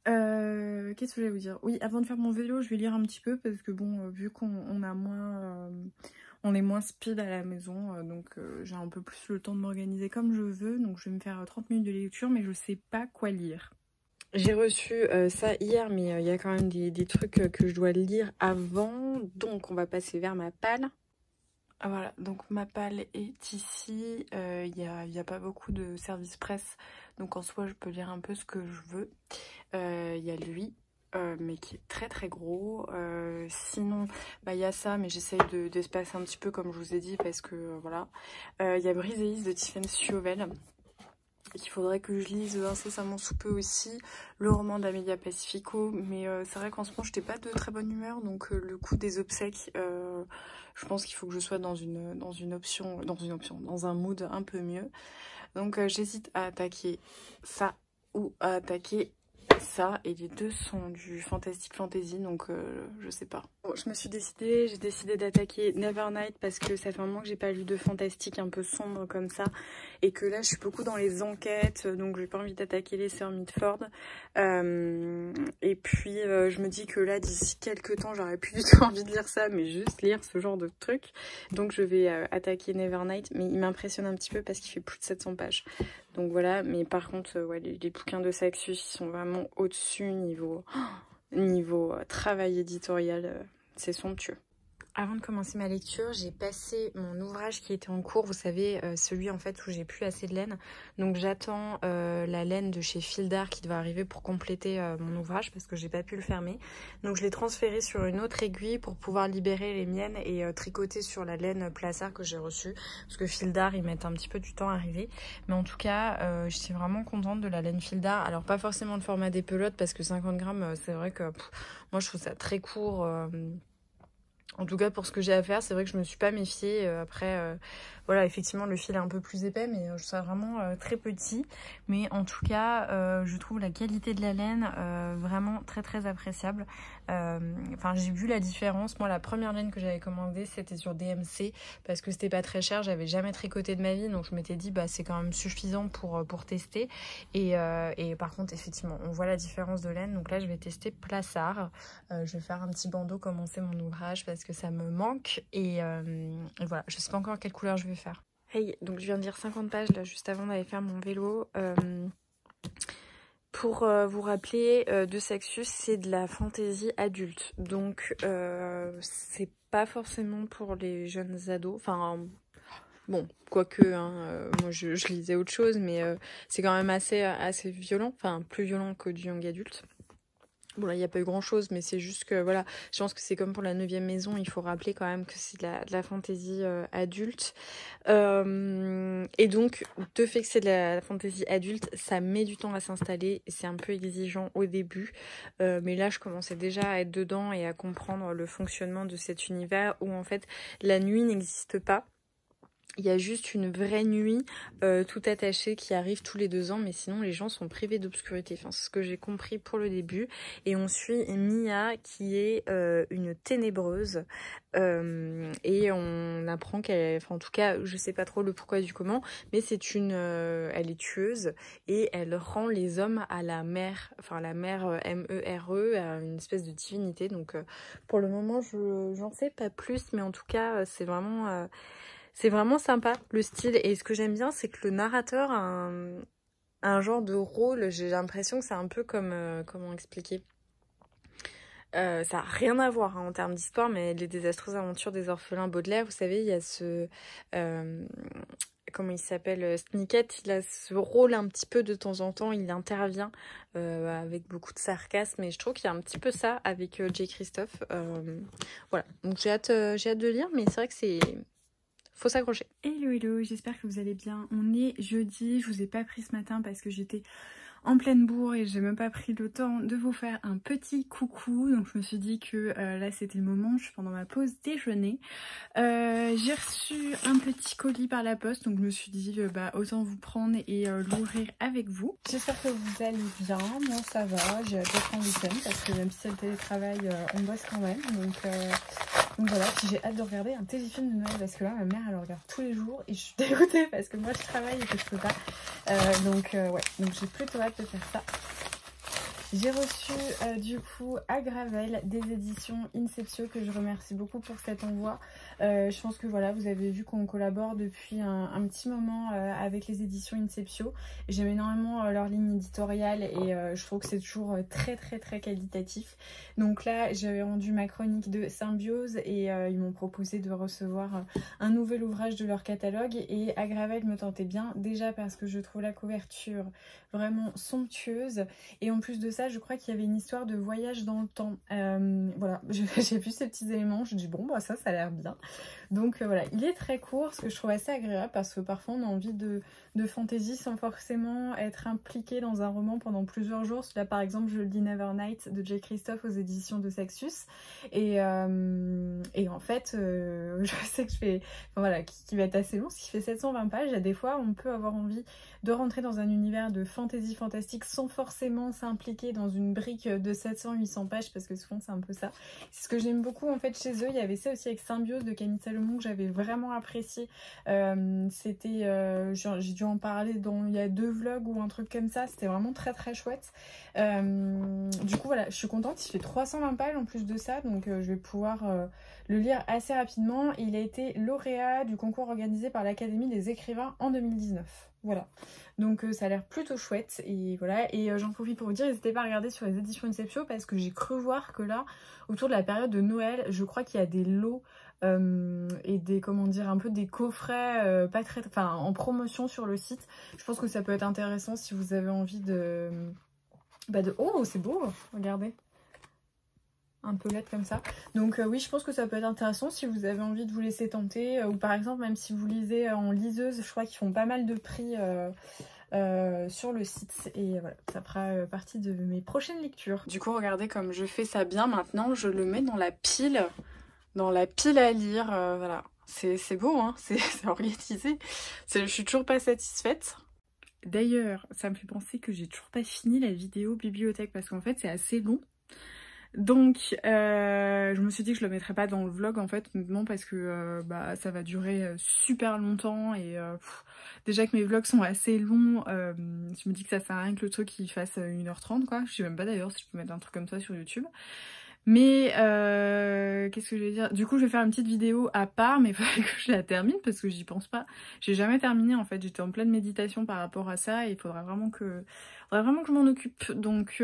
Qu'est-ce que je vais vous dire? Oui, avant de faire mon vélo, je vais lire un petit peu parce que bon, vu qu'on a moins, on est moins speed à la maison, donc j'ai un peu plus le temps de m'organiser comme je veux. Donc je vais me faire 30 minutes de lecture, mais je sais pas quoi lire. J'ai reçu ça hier, mais il y a quand même des trucs que je dois lire avant. Donc on va passer vers ma palle. Voilà, donc ma palle est ici. Il y a pas beaucoup de service presse, donc en soi je peux lire un peu ce que je veux. Il y a lui, mais qui est très très gros. Sinon, bah, il y a ça, mais j'essaye d'espacer un petit peu comme je vous ai dit parce que voilà. Il y a Briseis de Tiffany Chauvel, qu'il faudrait que je lise incessamment sous peu aussi, le roman d'Amelia Pacifico, mais c'est vrai qu'en ce moment j'étais pas de très bonne humeur, donc le coup des obsèques, je pense qu'il faut que je sois dans un mood un peu mieux. Donc j'hésite à attaquer ça ou à attaquer ça, et les deux sont du fantastic fantasy, donc je sais pas. Bon, j'ai décidé d'attaquer Nevernight parce que ça fait un moment que j'ai pas lu de fantastique un peu sombre comme ça, et que là je suis beaucoup dans les enquêtes, donc j'ai pas envie d'attaquer les sœurs Mitford. Et puis je me dis que là d'ici quelques temps j'aurais plus du tout envie de lire ça, mais juste lire ce genre de truc. Donc je vais attaquer Nevernight, mais il m'impressionne un petit peu parce qu'il fait plus de 700 pages. Donc voilà, mais par contre, ouais, les bouquins de Saxus, ils sont vraiment au-dessus niveau travail éditorial, c'est somptueux. Avant de commencer ma lecture, j'ai passé mon ouvrage qui était en cours, vous savez, celui en fait où j'ai plus assez de laine. Donc j'attends la laine de chez Fildar qui va arriver pour compléter mon ouvrage parce que j'ai pas pu le fermer. Donc je l'ai transféré sur une autre aiguille pour pouvoir libérer les miennes et tricoter sur la laine Plassard que j'ai reçue. Parce que Fildar, ils mettent un petit peu du temps à arriver. Mais en tout cas, je suis vraiment contente de la laine Fildar. Alors pas forcément le format des pelotes parce que 50 grammes, c'est vrai que moi je trouve ça très court. En tout cas, pour ce que j'ai à faire, c'est vrai que je me suis pas méfiée. Après, voilà, effectivement, le fil est un peu plus épais, mais je trouve ça vraiment très petit. Mais en tout cas, je trouve la qualité de la laine vraiment très très appréciable. Enfin, j'ai vu la différence. Moi, la première laine que j'avais commandée, c'était sur DMC parce que c'était pas très cher. J'avais jamais tricoté de ma vie, donc je m'étais dit, bah c'est quand même suffisant pour tester. Et par contre, effectivement, on voit la différence de laine. Donc là, je vais tester Plassard. Je vais faire un petit bandeau, commencer mon ouvrage parce que ça me manque. Et voilà, je sais pas encore quelle couleur je vais faire. Hey, donc je viens de lire 50 pages là juste avant d'aller faire mon vélo. Pour vous rappeler, de Saxus, c'est de la fantaisie adulte. Donc c'est pas forcément pour les jeunes ados. Enfin, bon, quoique, hein, moi je lisais autre chose, mais c'est quand même assez violent. Enfin, plus violent que du young adulte. Bon là il n'y a pas eu grand chose, mais c'est juste que voilà, je pense que c'est comme pour la 9e maison, il faut rappeler quand même que c'est de la fantaisie adulte. Et donc, de fait que c'est de la fantaisie adulte, ça met du temps à s'installer, c'est un peu exigeant au début. Mais là je commençais déjà à être dedans et à comprendre le fonctionnement de cet univers où en fait la nuit n'existe pas. Il y a juste une vraie nuit tout attachée qui arrive tous les 2 ans, mais sinon les gens sont privés d'obscurité. Enfin, c'est ce que j'ai compris pour le début. Et on suit Mia qui est une ténébreuse et on apprend qu'elle, enfin en tout cas, je sais pas trop le pourquoi du comment, mais c'est elle est tueuse et elle rend les hommes à la mère, enfin la mère M-E-R-E, à une espèce de divinité. Donc pour le moment, j'en sais pas plus, mais en tout cas, c'est vraiment sympa le style, et ce que j'aime bien c'est que le narrateur a un genre de rôle, j'ai l'impression que c'est un peu comme, comment expliquer, ça n'a rien à voir hein, en termes d'histoire, mais les désastreuses aventures des orphelins Baudelaire, vous savez, il y a ce... comment il s'appelle, Snicket, il a ce rôle un petit peu de temps en temps, il intervient avec beaucoup de sarcasme, et je trouve qu'il y a un petit peu ça avec J. Christophe. Voilà, donc j'ai hâte de lire, mais c'est vrai que c'est... faut s'accrocher. Hello hello, j'espère que vous allez bien. On est jeudi, je vous ai pas pris ce matin parce que j'étais en pleine bourre et j'ai même pas pris le temps de vous faire un petit coucou. Donc je me suis dit que là c'était le moment, je suis pendant ma pause déjeuner. J'ai reçu un petit colis par la poste, donc je me suis dit bah autant vous prendre et l'ouvrir avec vous. J'espère que vous allez bien, moi ça va, j'ai hâte d'être en week-end parce que même si c'est le télétravail, on bosse quand même. Donc voilà, puis j'ai hâte de regarder un téléfilm de Noël parce que là ma mère elle le regarde tous les jours et je suis dégoûtée parce que moi je travaille et que je peux pas. Ouais, donc j'ai plutôt hâte de faire ça. J'ai reçu du coup à Gravel des éditions Inceptio que je remercie beaucoup pour cet envoi. Je pense que voilà, vous avez vu qu'on collabore depuis un petit moment avec les éditions Inceptio. J'aime énormément leur ligne éditoriale et je trouve que c'est toujours très qualitatif. Donc là j'avais rendu ma chronique de Symbiose et ils m'ont proposé de recevoir un nouvel ouvrage de leur catalogue, et à Gravel me tentait bien, déjà parce que je trouve la couverture vraiment somptueuse, et en plus de ça je crois qu'il y avait une histoire de voyage dans le temps. Voilà, j'ai vu ces petits éléments, je dis bon bah ça a l'air bien. Donc voilà, il est très court, ce que je trouve assez agréable parce que parfois on a envie de fantaisie sans forcément être impliqué dans un roman pendant plusieurs jours. Là par exemple je lis Nevernight de J. Christophe aux éditions de Saxus, et en fait je sais que je fais, enfin, voilà, qui va être assez long, ce qui fait 720 pages, et des fois on peut avoir envie de rentrer dans un univers de fantaisie fantastique sans forcément s'impliquer dans une brique de 700-800 pages, parce que souvent c'est un peu ça. C'est ce que j'aime beaucoup en fait chez eux. Il y avait ça aussi avec Symbiose de Camille Salomon que j'avais vraiment apprécié. C'était, j'ai dû en parler il y a 2 vlogs ou un truc comme ça, c'était vraiment très chouette. Du coup voilà, je suis contente, il fait 320 pages en plus de ça, donc je vais pouvoir le lire assez rapidement. Il a été lauréat du concours organisé par l'Académie des écrivains en 2019. Voilà, donc ça a l'air plutôt chouette, et voilà, et j'en profite pour vous dire, n'hésitez pas à regarder sur les éditions Inceptio parce que j'ai cru voir que là, autour de la période de Noël, je crois qu'il y a des lots et des, comment dire, un peu des coffrets en promotion sur le site. Je pense que ça peut être intéressant si vous avez envie oh c'est beau, regardez, un peu LED comme ça. Donc oui, je pense que ça peut être intéressant si vous avez envie de vous laisser tenter, ou par exemple même si vous lisez en liseuse, je crois qu'ils font pas mal de prix sur le site, et voilà, ça fera partie de mes prochaines lectures. Du coup regardez comme je fais ça bien maintenant, je le mets dans la pile à lire, voilà, c'est beau hein, c'est organisé, je suis toujours pas satisfaite. D'ailleurs ça me fait penser que j'ai toujours pas fini la vidéo bibliothèque parce qu'en fait c'est assez long. Donc je me suis dit que je le mettrais pas dans le vlog en fait, non, parce que ça va durer super longtemps, et déjà que mes vlogs sont assez longs, je me dis que ça sert à rien que le truc il fasse 1h30 quoi. Je sais même pas d'ailleurs si je peux mettre un truc comme ça sur YouTube. Mais qu'est-ce que je vais dire? Du coup je vais faire une petite vidéo à part, mais il faudrait que je la termine parce que j'y pense pas. J'ai jamais terminé en fait, j'étais en pleine méditation par rapport à ça, et il faudrait vraiment que je m'en occupe. Donc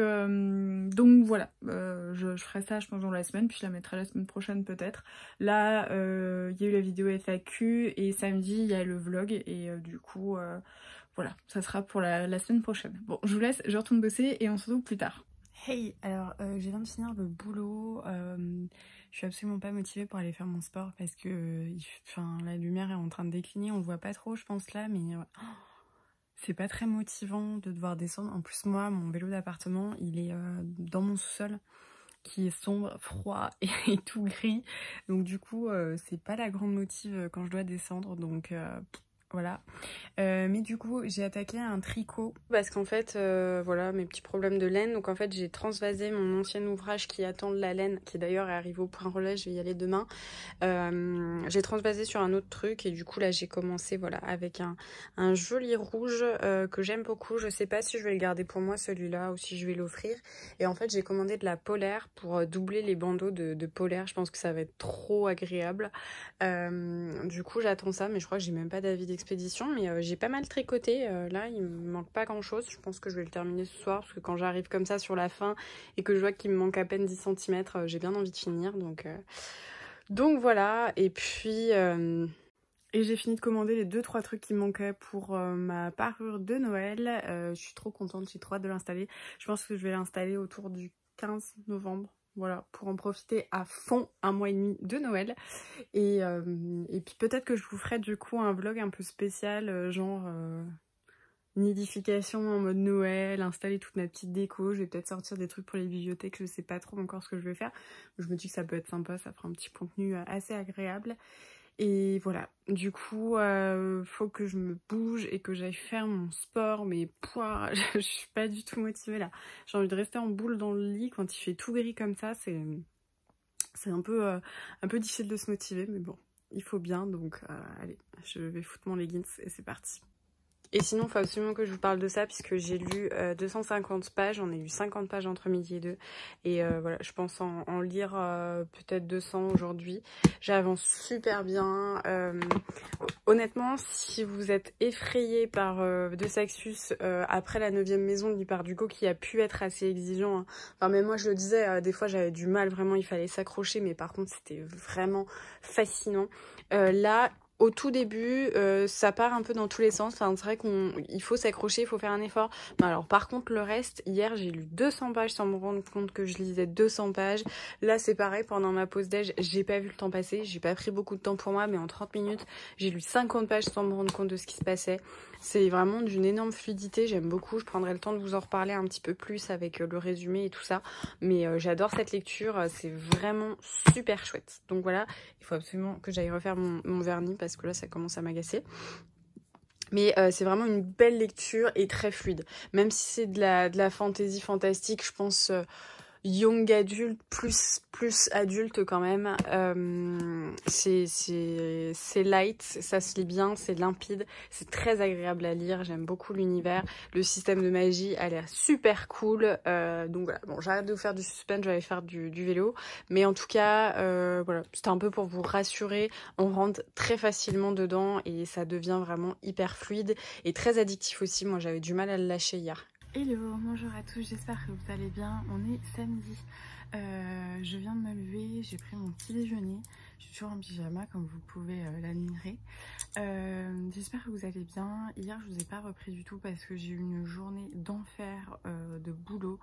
voilà, je ferai ça je pense dans la semaine, puis je la mettrai la semaine prochaine peut-être. Là il y a eu la vidéo FAQ et samedi il y a le vlog, et du coup voilà, ça sera pour la semaine prochaine. Bon, je vous laisse, je retourne bosser et on se retrouve plus tard. Hey, alors je viens de finir le boulot, je suis absolument pas motivée pour aller faire mon sport parce que enfin, la lumière est en train de décliner, on le voit pas trop je pense là, mais c'est pas très motivant de devoir descendre. En plus moi, mon vélo d'appartement, il est dans mon sous-sol qui est sombre, froid et tout gris, donc du coup c'est pas la grande motive quand je dois descendre, donc voilà. Mais du coup j'ai attaqué un tricot parce qu'en fait voilà mes petits problèmes de laine, donc en fait j'ai transvasé mon ancien ouvrage qui attend de la laine, qui d'ailleurs est arrivé au point relais, je vais y aller demain. J'ai transvasé sur un autre truc et du coup là j'ai commencé voilà avec un joli rouge que j'aime beaucoup. Je sais pas si je vais le garder pour moi celui-là ou si je vais l'offrir, et en fait j'ai commandé de la polaire pour doubler les bandeaux de polaire. Je pense que ça va être trop agréable. Du coup j'attends ça, mais je crois que j'ai même pas d'avis d'expédition, mais j'ai pas mal tricoté. Là il me manque pas grand chose, je pense que je vais le terminer ce soir parce que quand j'arrive comme ça sur la fin et que je vois qu'il me manque à peine 10 cm, j'ai bien envie de finir, donc voilà. Et puis et j'ai fini de commander les 2-3 trucs qui me manquaient pour ma parure de Noël. Je suis trop contente, j'ai trop hâte de l'installer. Je pense que je vais l'installer autour du 15 novembre. Voilà, pour en profiter à fond un mois et demi de Noël. Et puis peut-être que je vous ferai du coup un vlog un peu spécial, genre nidification en mode Noël, installer toute ma petite déco. Je vais peut-être sortir des trucs pour les bibliothèques, je sais pas trop encore ce que je vais faire. Je me dis que ça peut être sympa, ça fera un petit contenu assez agréable. Et voilà, du coup, faut que je me bouge et que j'aille faire mon sport, mais pouah, je suis pas du tout motivée là. J'ai envie de rester en boule dans le lit quand il fait tout gris comme ça, c'est un peu difficile de se motiver, mais bon, il faut bien, donc allez, je vais foutre mon leggings et c'est parti. Et sinon, il faut absolument que je vous parle de ça puisque j'ai lu 250 pages, j'en ai lu 50 pages entre midi et 2. Et voilà, je pense en lire peut-être 200 aujourd'hui. J'avance super bien. Honnêtement, si vous êtes effrayé par De Saxus après la 9e maison de Lippard Hugo, qui a pu être assez exigeant, hein. Enfin, même moi je le disais, des fois j'avais du mal, vraiment il fallait s'accrocher, mais par contre c'était vraiment fascinant. Là, au tout début, ça part un peu dans tous les sens. Enfin, c'est vrai qu'il faut s'accrocher, il faut faire un effort. Mais alors, par contre, le reste, hier, j'ai lu 200 pages sans me rendre compte que je lisais 200 pages. Là, c'est pareil, pendant ma pause déj, j'ai pas vu le temps passer. J'ai pas pris beaucoup de temps pour moi, mais en 30 minutes, j'ai lu 50 pages sans me rendre compte de ce qui se passait. C'est vraiment d'une énorme fluidité, j'aime beaucoup. Je prendrai le temps de vous en reparler un petit peu plus avec le résumé et tout ça. Mais j'adore cette lecture, c'est vraiment super chouette. Donc voilà, il faut absolument que j'aille refaire mon vernis parce que là ça commence à m'agacer. Mais c'est vraiment une belle lecture et très fluide. Même si c'est de la fantasy fantastique, je pense young adulte, plus adulte quand même. C'est light, ça se lit bien, c'est limpide, c'est très agréable à lire, j'aime beaucoup l'univers. Le système de magie a l'air super cool. Donc voilà, bon, j'arrête de vous faire du suspense, je vais aller faire du vélo. Mais en tout cas, voilà, c'était un peu pour vous rassurer. On rentre très facilement dedans et ça devient vraiment hyper fluide et très addictif aussi. Moi, j'avais du mal à le lâcher hier. Hello, bonjour à tous, j'espère que vous allez bien. On est samedi, je viens de me lever, j'ai pris mon petit déjeuner. Je suis toujours en pyjama comme vous pouvez l'admirer. J'espère que vous allez bien. Hier je vous ai pas repris du tout parce que j'ai eu une journée d'enfer de boulot.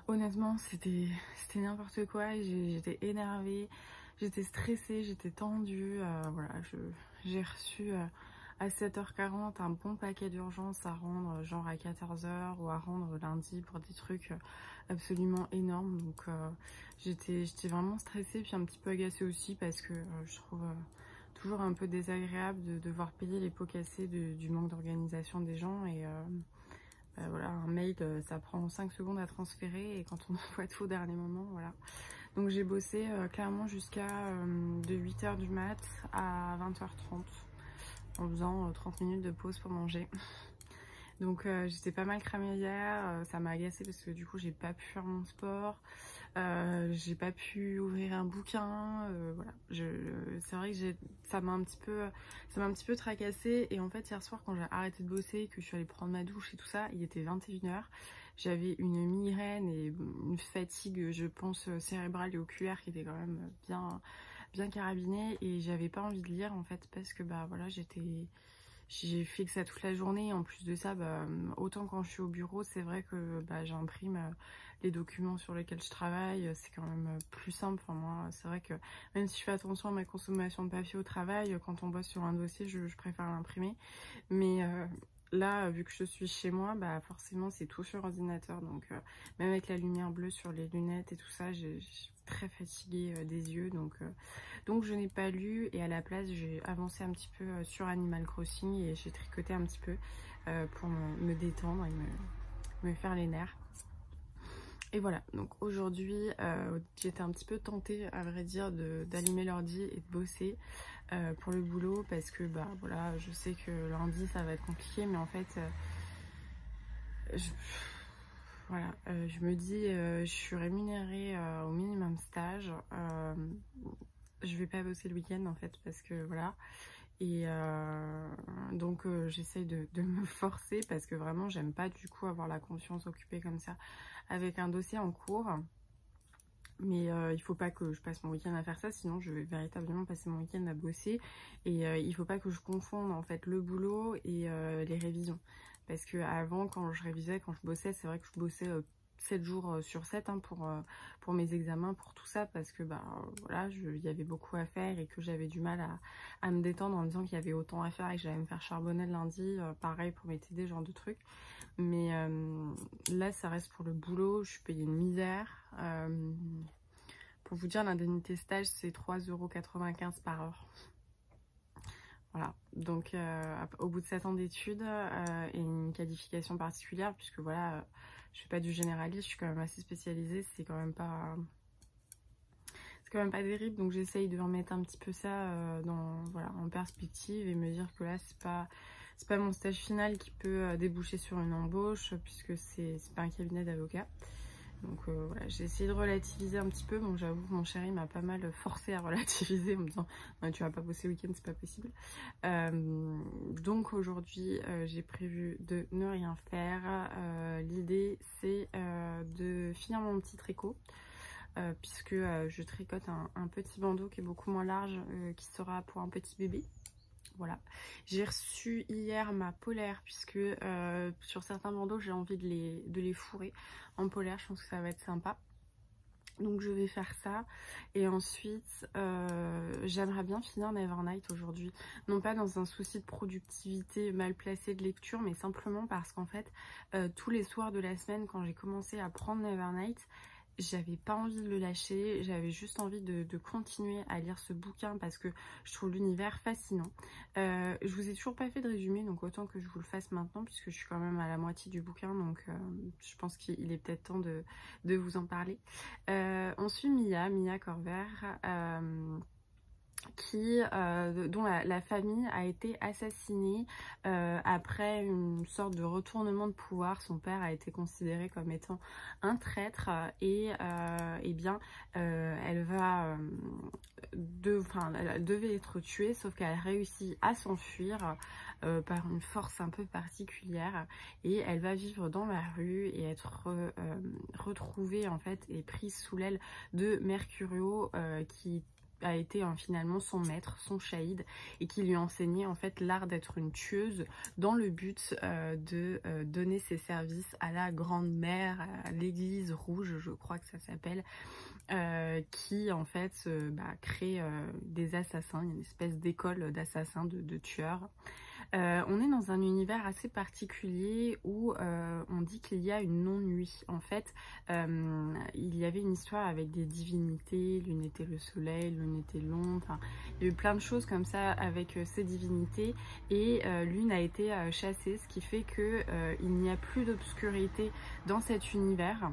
Honnêtement c'était n'importe quoi, j'étais énervée, j'étais stressée, j'étais tendue. Voilà, j'ai reçu à 7h40 un bon paquet d'urgence à rendre genre à 14h ou à rendre lundi pour des trucs absolument énormes. Donc j'étais vraiment stressée puis un petit peu agacée aussi parce que je trouve toujours un peu désagréable de devoir payer les pots cassés du manque d'organisation des gens. Et voilà, un mail ça prend 5 secondes à transférer et quand on envoie tout au dernier moment, voilà. Donc j'ai bossé clairement jusqu'à de 8h du mat à 20h30 en faisant 30 minutes de pause pour manger. Donc j'étais pas mal cramée hier, ça m'a agacée parce que du coup j'ai pas pu faire mon sport, j'ai pas pu ouvrir un bouquin, voilà. C'est vrai que ça m'a un petit peu tracassée. Et en fait hier soir quand j'ai arrêté de bosser, que je suis allée prendre ma douche et tout ça, il était 21h. J'avais une migraine et une fatigue, je pense, cérébrale et oculaire qui était quand même bien carabinée, et j'avais pas envie de lire en fait parce que bah voilà, j'étais j'ai fait que ça toute la journée. En plus de ça, autant quand je suis au bureau, c'est vrai que j'imprime les documents sur lesquels je travaille. C'est quand même plus simple. Enfin, moi, c'est vrai que même si je fais attention à ma consommation de papier au travail, quand on bosse sur un dossier, je préfère l'imprimer. Mais là, vu que je suis chez moi, forcément, c'est tout sur ordinateur. Donc, même avec la lumière bleue sur les lunettes et tout ça, j'ai très fatiguée des yeux. Donc je n'ai pas lu, et à la place, j'ai avancé un petit peu sur Animal Crossing et j'ai tricoté un petit peu pour me détendre et me faire les nerfs. Et voilà, donc aujourd'hui, j'étais un petit peu tentée, à vrai dire, d'allumer l'ordi et de bosser pour le boulot, parce que voilà, je sais que lundi ça va être compliqué, mais en fait je me dis je suis rémunérée au minimum stage, je vais pas bosser le week-end en fait, parce que voilà. Et donc j'essaye de me forcer, parce que vraiment j'aime pas du coup avoir la conscience occupée comme ça avec un dossier en cours. Mais il faut pas que je passe mon week-end à faire ça, sinon je vais véritablement passer mon week-end à bosser. Et il faut pas que je confonde en fait le boulot et les révisions. Parce que avant, quand je révisais, quand je bossais, c'est vrai que je bossais 7 jours sur 7 pour mes examens, pour tout ça, parce que voilà, il y avait beaucoup à faire et que j'avais du mal à me détendre en me disant qu'il y avait autant à faire et que j'allais me faire charbonner le lundi, pareil pour mes TD, genre de trucs. Mais là, ça reste pour le boulot, je suis payée une misère. Pour vous dire, l'indemnité stage, c'est 3,95 € par heure. Voilà, donc au bout de 7 ans d'études et une qualification particulière, puisque voilà, je fais pas du généraliste, je suis quand même assez spécialisée, c'est quand même pas terrible. Donc j'essaye de remettre un petit peu ça en perspective et me dire que là, c'est pas mon stage final qui peut déboucher sur une embauche, puisque c'est pas un cabinet d'avocat. Donc voilà, j'ai essayé de relativiser un petit peu. Bon, j'avoue que mon chéri m'a pas mal forcé à relativiser en me disant non, tu vas pas bosser le week-end, c'est pas possible. Donc aujourd'hui, j'ai prévu de ne rien faire. L'idée, c'est de finir mon petit tricot. Puisque je tricote un petit bandeau qui est beaucoup moins large, qui sera pour un petit bébé. Voilà, j'ai reçu hier ma polaire, puisque sur certains bandeaux j'ai envie de les fourrer en polaire. Je pense que ça va être sympa, donc je vais faire ça. Et ensuite j'aimerais bien finir Nevernight aujourd'hui, non pas dans un souci de productivité mal placée de lecture, mais simplement parce qu'en fait tous les soirs de la semaine, quand j'ai commencé à prendre Nevernight, j'avais pas envie de le lâcher, j'avais juste envie de continuer à lire ce bouquin, parce que je trouve l'univers fascinant. Je vous ai toujours pas fait de résumé, donc autant que je vous le fasse maintenant, puisque je suis quand même à la moitié du bouquin, donc je pense qu'il est peut-être temps de vous en parler. On suit Mia Corver, dont la famille a été assassinée après une sorte de retournement de pouvoir. Son père a été considéré comme étant un traître et elle devait être tuée, sauf qu'elle a réussi à s'enfuir par une force un peu particulière, et elle va vivre dans la rue et être retrouvée en fait et prise sous l'aile de Mercurio, qui a été finalement son maître, son shahid, et qui lui a enseigné en fait l'art d'être une tueuse, dans le but de donner ses services à la grande mère, à l'église rouge, je crois que ça s'appelle, qui en fait crée des assassins, une espèce d'école d'assassins, de tueurs. On est dans un univers assez particulier où on dit qu'il y a une non-nuit. En fait, il y avait une histoire avec des divinités, l'une était le soleil, l'une était l'ombre, enfin, il y a eu plein de choses comme ça avec ces divinités, et l'une a été chassée, ce qui fait que il n'y a plus d'obscurité dans cet univers.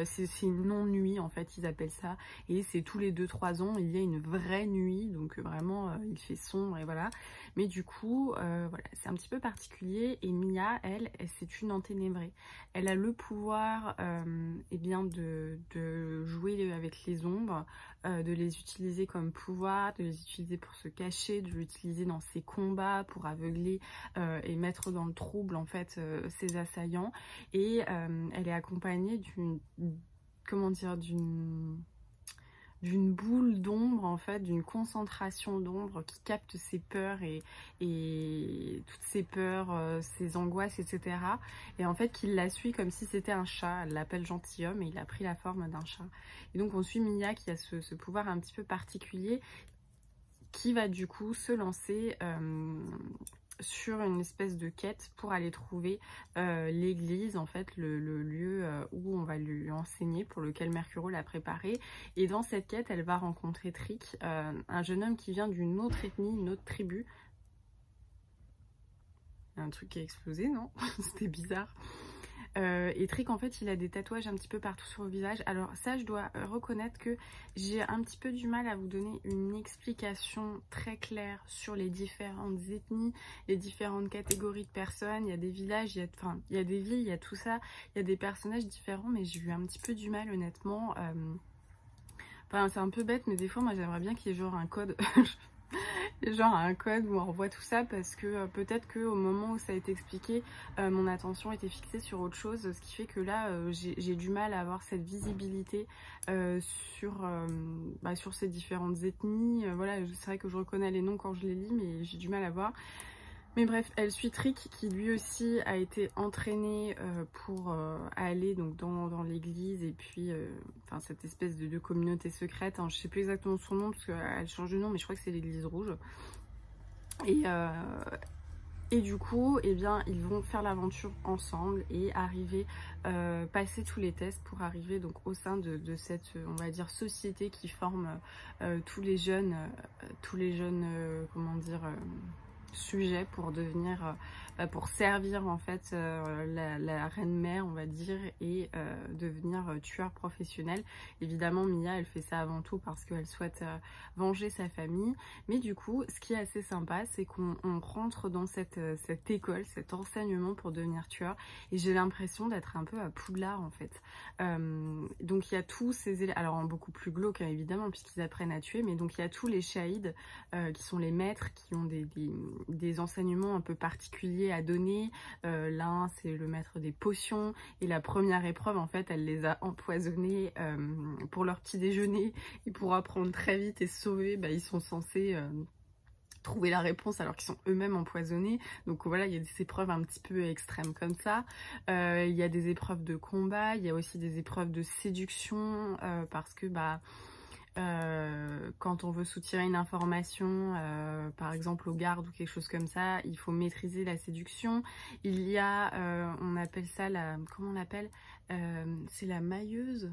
C'est une non-nuit en fait, ils appellent ça, et c'est tous les 2-3 ans il y a une vraie nuit, donc vraiment il fait sombre et voilà. Mais du coup voilà, c'est un petit peu particulier. Et Mia, elle c'est une enténébrée, elle a le pouvoir de jouer avec les ombres, de les utiliser comme pouvoir, de les utiliser pour se cacher, de l'utiliser dans ses combats pour aveugler et mettre dans le trouble en fait ses assaillants. Et elle est accompagnée d'une d'une boule d'ombre, en fait, d'une concentration d'ombre qui capte ses peurs et toutes ses peurs, ses angoisses, etc. Et en fait, qu'il la suit comme si c'était un chat. Elle l'appelle gentilhomme et il a pris la forme d'un chat. Et donc, on suit Mia qui a ce pouvoir un petit peu particulier qui va du coup se lancer sur une espèce de quête pour aller trouver l'église, en fait le lieu où on va lui enseigner, pour lequel Mercuro l'a préparé. Et dans cette quête, elle va rencontrer Trick, un jeune homme qui vient d'une autre ethnie, une autre tribu. Il y a un truc qui a explosé, non? C'était bizarre. Et Trick, en fait, il a des tatouages un petit peu partout sur le visage. Alors ça, je dois reconnaître que j'ai un petit peu du mal à vous donner une explication très claire sur les différentes ethnies, les différentes catégories de personnes. Il y a des villages, il y a des villes, il y a tout ça. Il y a des personnages différents, mais j'ai eu un petit peu du mal, honnêtement. Enfin, c'est un peu bête, mais des fois, moi, j'aimerais bien qu'il y ait genre un code... genre un code où on revoit tout ça, parce que peut-être qu'au moment où ça a été expliqué, mon attention était fixée sur autre chose, ce qui fait que là j'ai du mal à avoir cette visibilité sur ces différentes ethnies. Voilà, c'est vrai que je reconnais les noms quand je les lis, mais j'ai du mal à voir. Mais bref, elle suit Trick qui lui aussi a été entraîné pour aller donc dans l'église, et puis cette espèce de communauté secrète, hein. Je sais plus exactement son nom parce qu'elle change de nom, mais je crois que c'est l'église rouge. Et du coup, eh bien, ils vont faire l'aventure ensemble et arriver, passer tous les tests pour arriver donc au sein de cette, on va dire, société qui forme tous les jeunes, comment dire, sujets pour devenir, pour servir en fait la reine mère, on va dire, et devenir tueur professionnel. Évidemment, Mia, elle fait ça avant tout parce qu'elle souhaite venger sa famille. Mais du coup, ce qui est assez sympa, c'est qu'on rentre dans cette école, cet enseignement pour devenir tueur. Et j'ai l'impression d'être un peu à Poudlard, en fait. Donc il y a tous ces élèves, alors beaucoup plus glauques, hein, évidemment, puisqu'ils apprennent à tuer, mais donc il y a tous les shahids qui sont les maîtres, qui ont des enseignements un peu particuliers à donner. L'un, c'est le maître des potions, et la première épreuve, en fait, elle les a empoisonnés pour leur petit déjeuner, et pour apprendre très vite et se sauver, ils sont censés trouver la réponse alors qu'ils sont eux-mêmes empoisonnés. Donc voilà, il y a des épreuves un petit peu extrêmes comme ça. Il y a des épreuves de combat, il y a aussi des épreuves de séduction, parce que quand on veut soutirer une information, par exemple aux gardes ou quelque chose comme ça, il faut maîtriser la séduction. Il y a, on appelle ça la... Comment on l'appelle, c'est la mailleuse.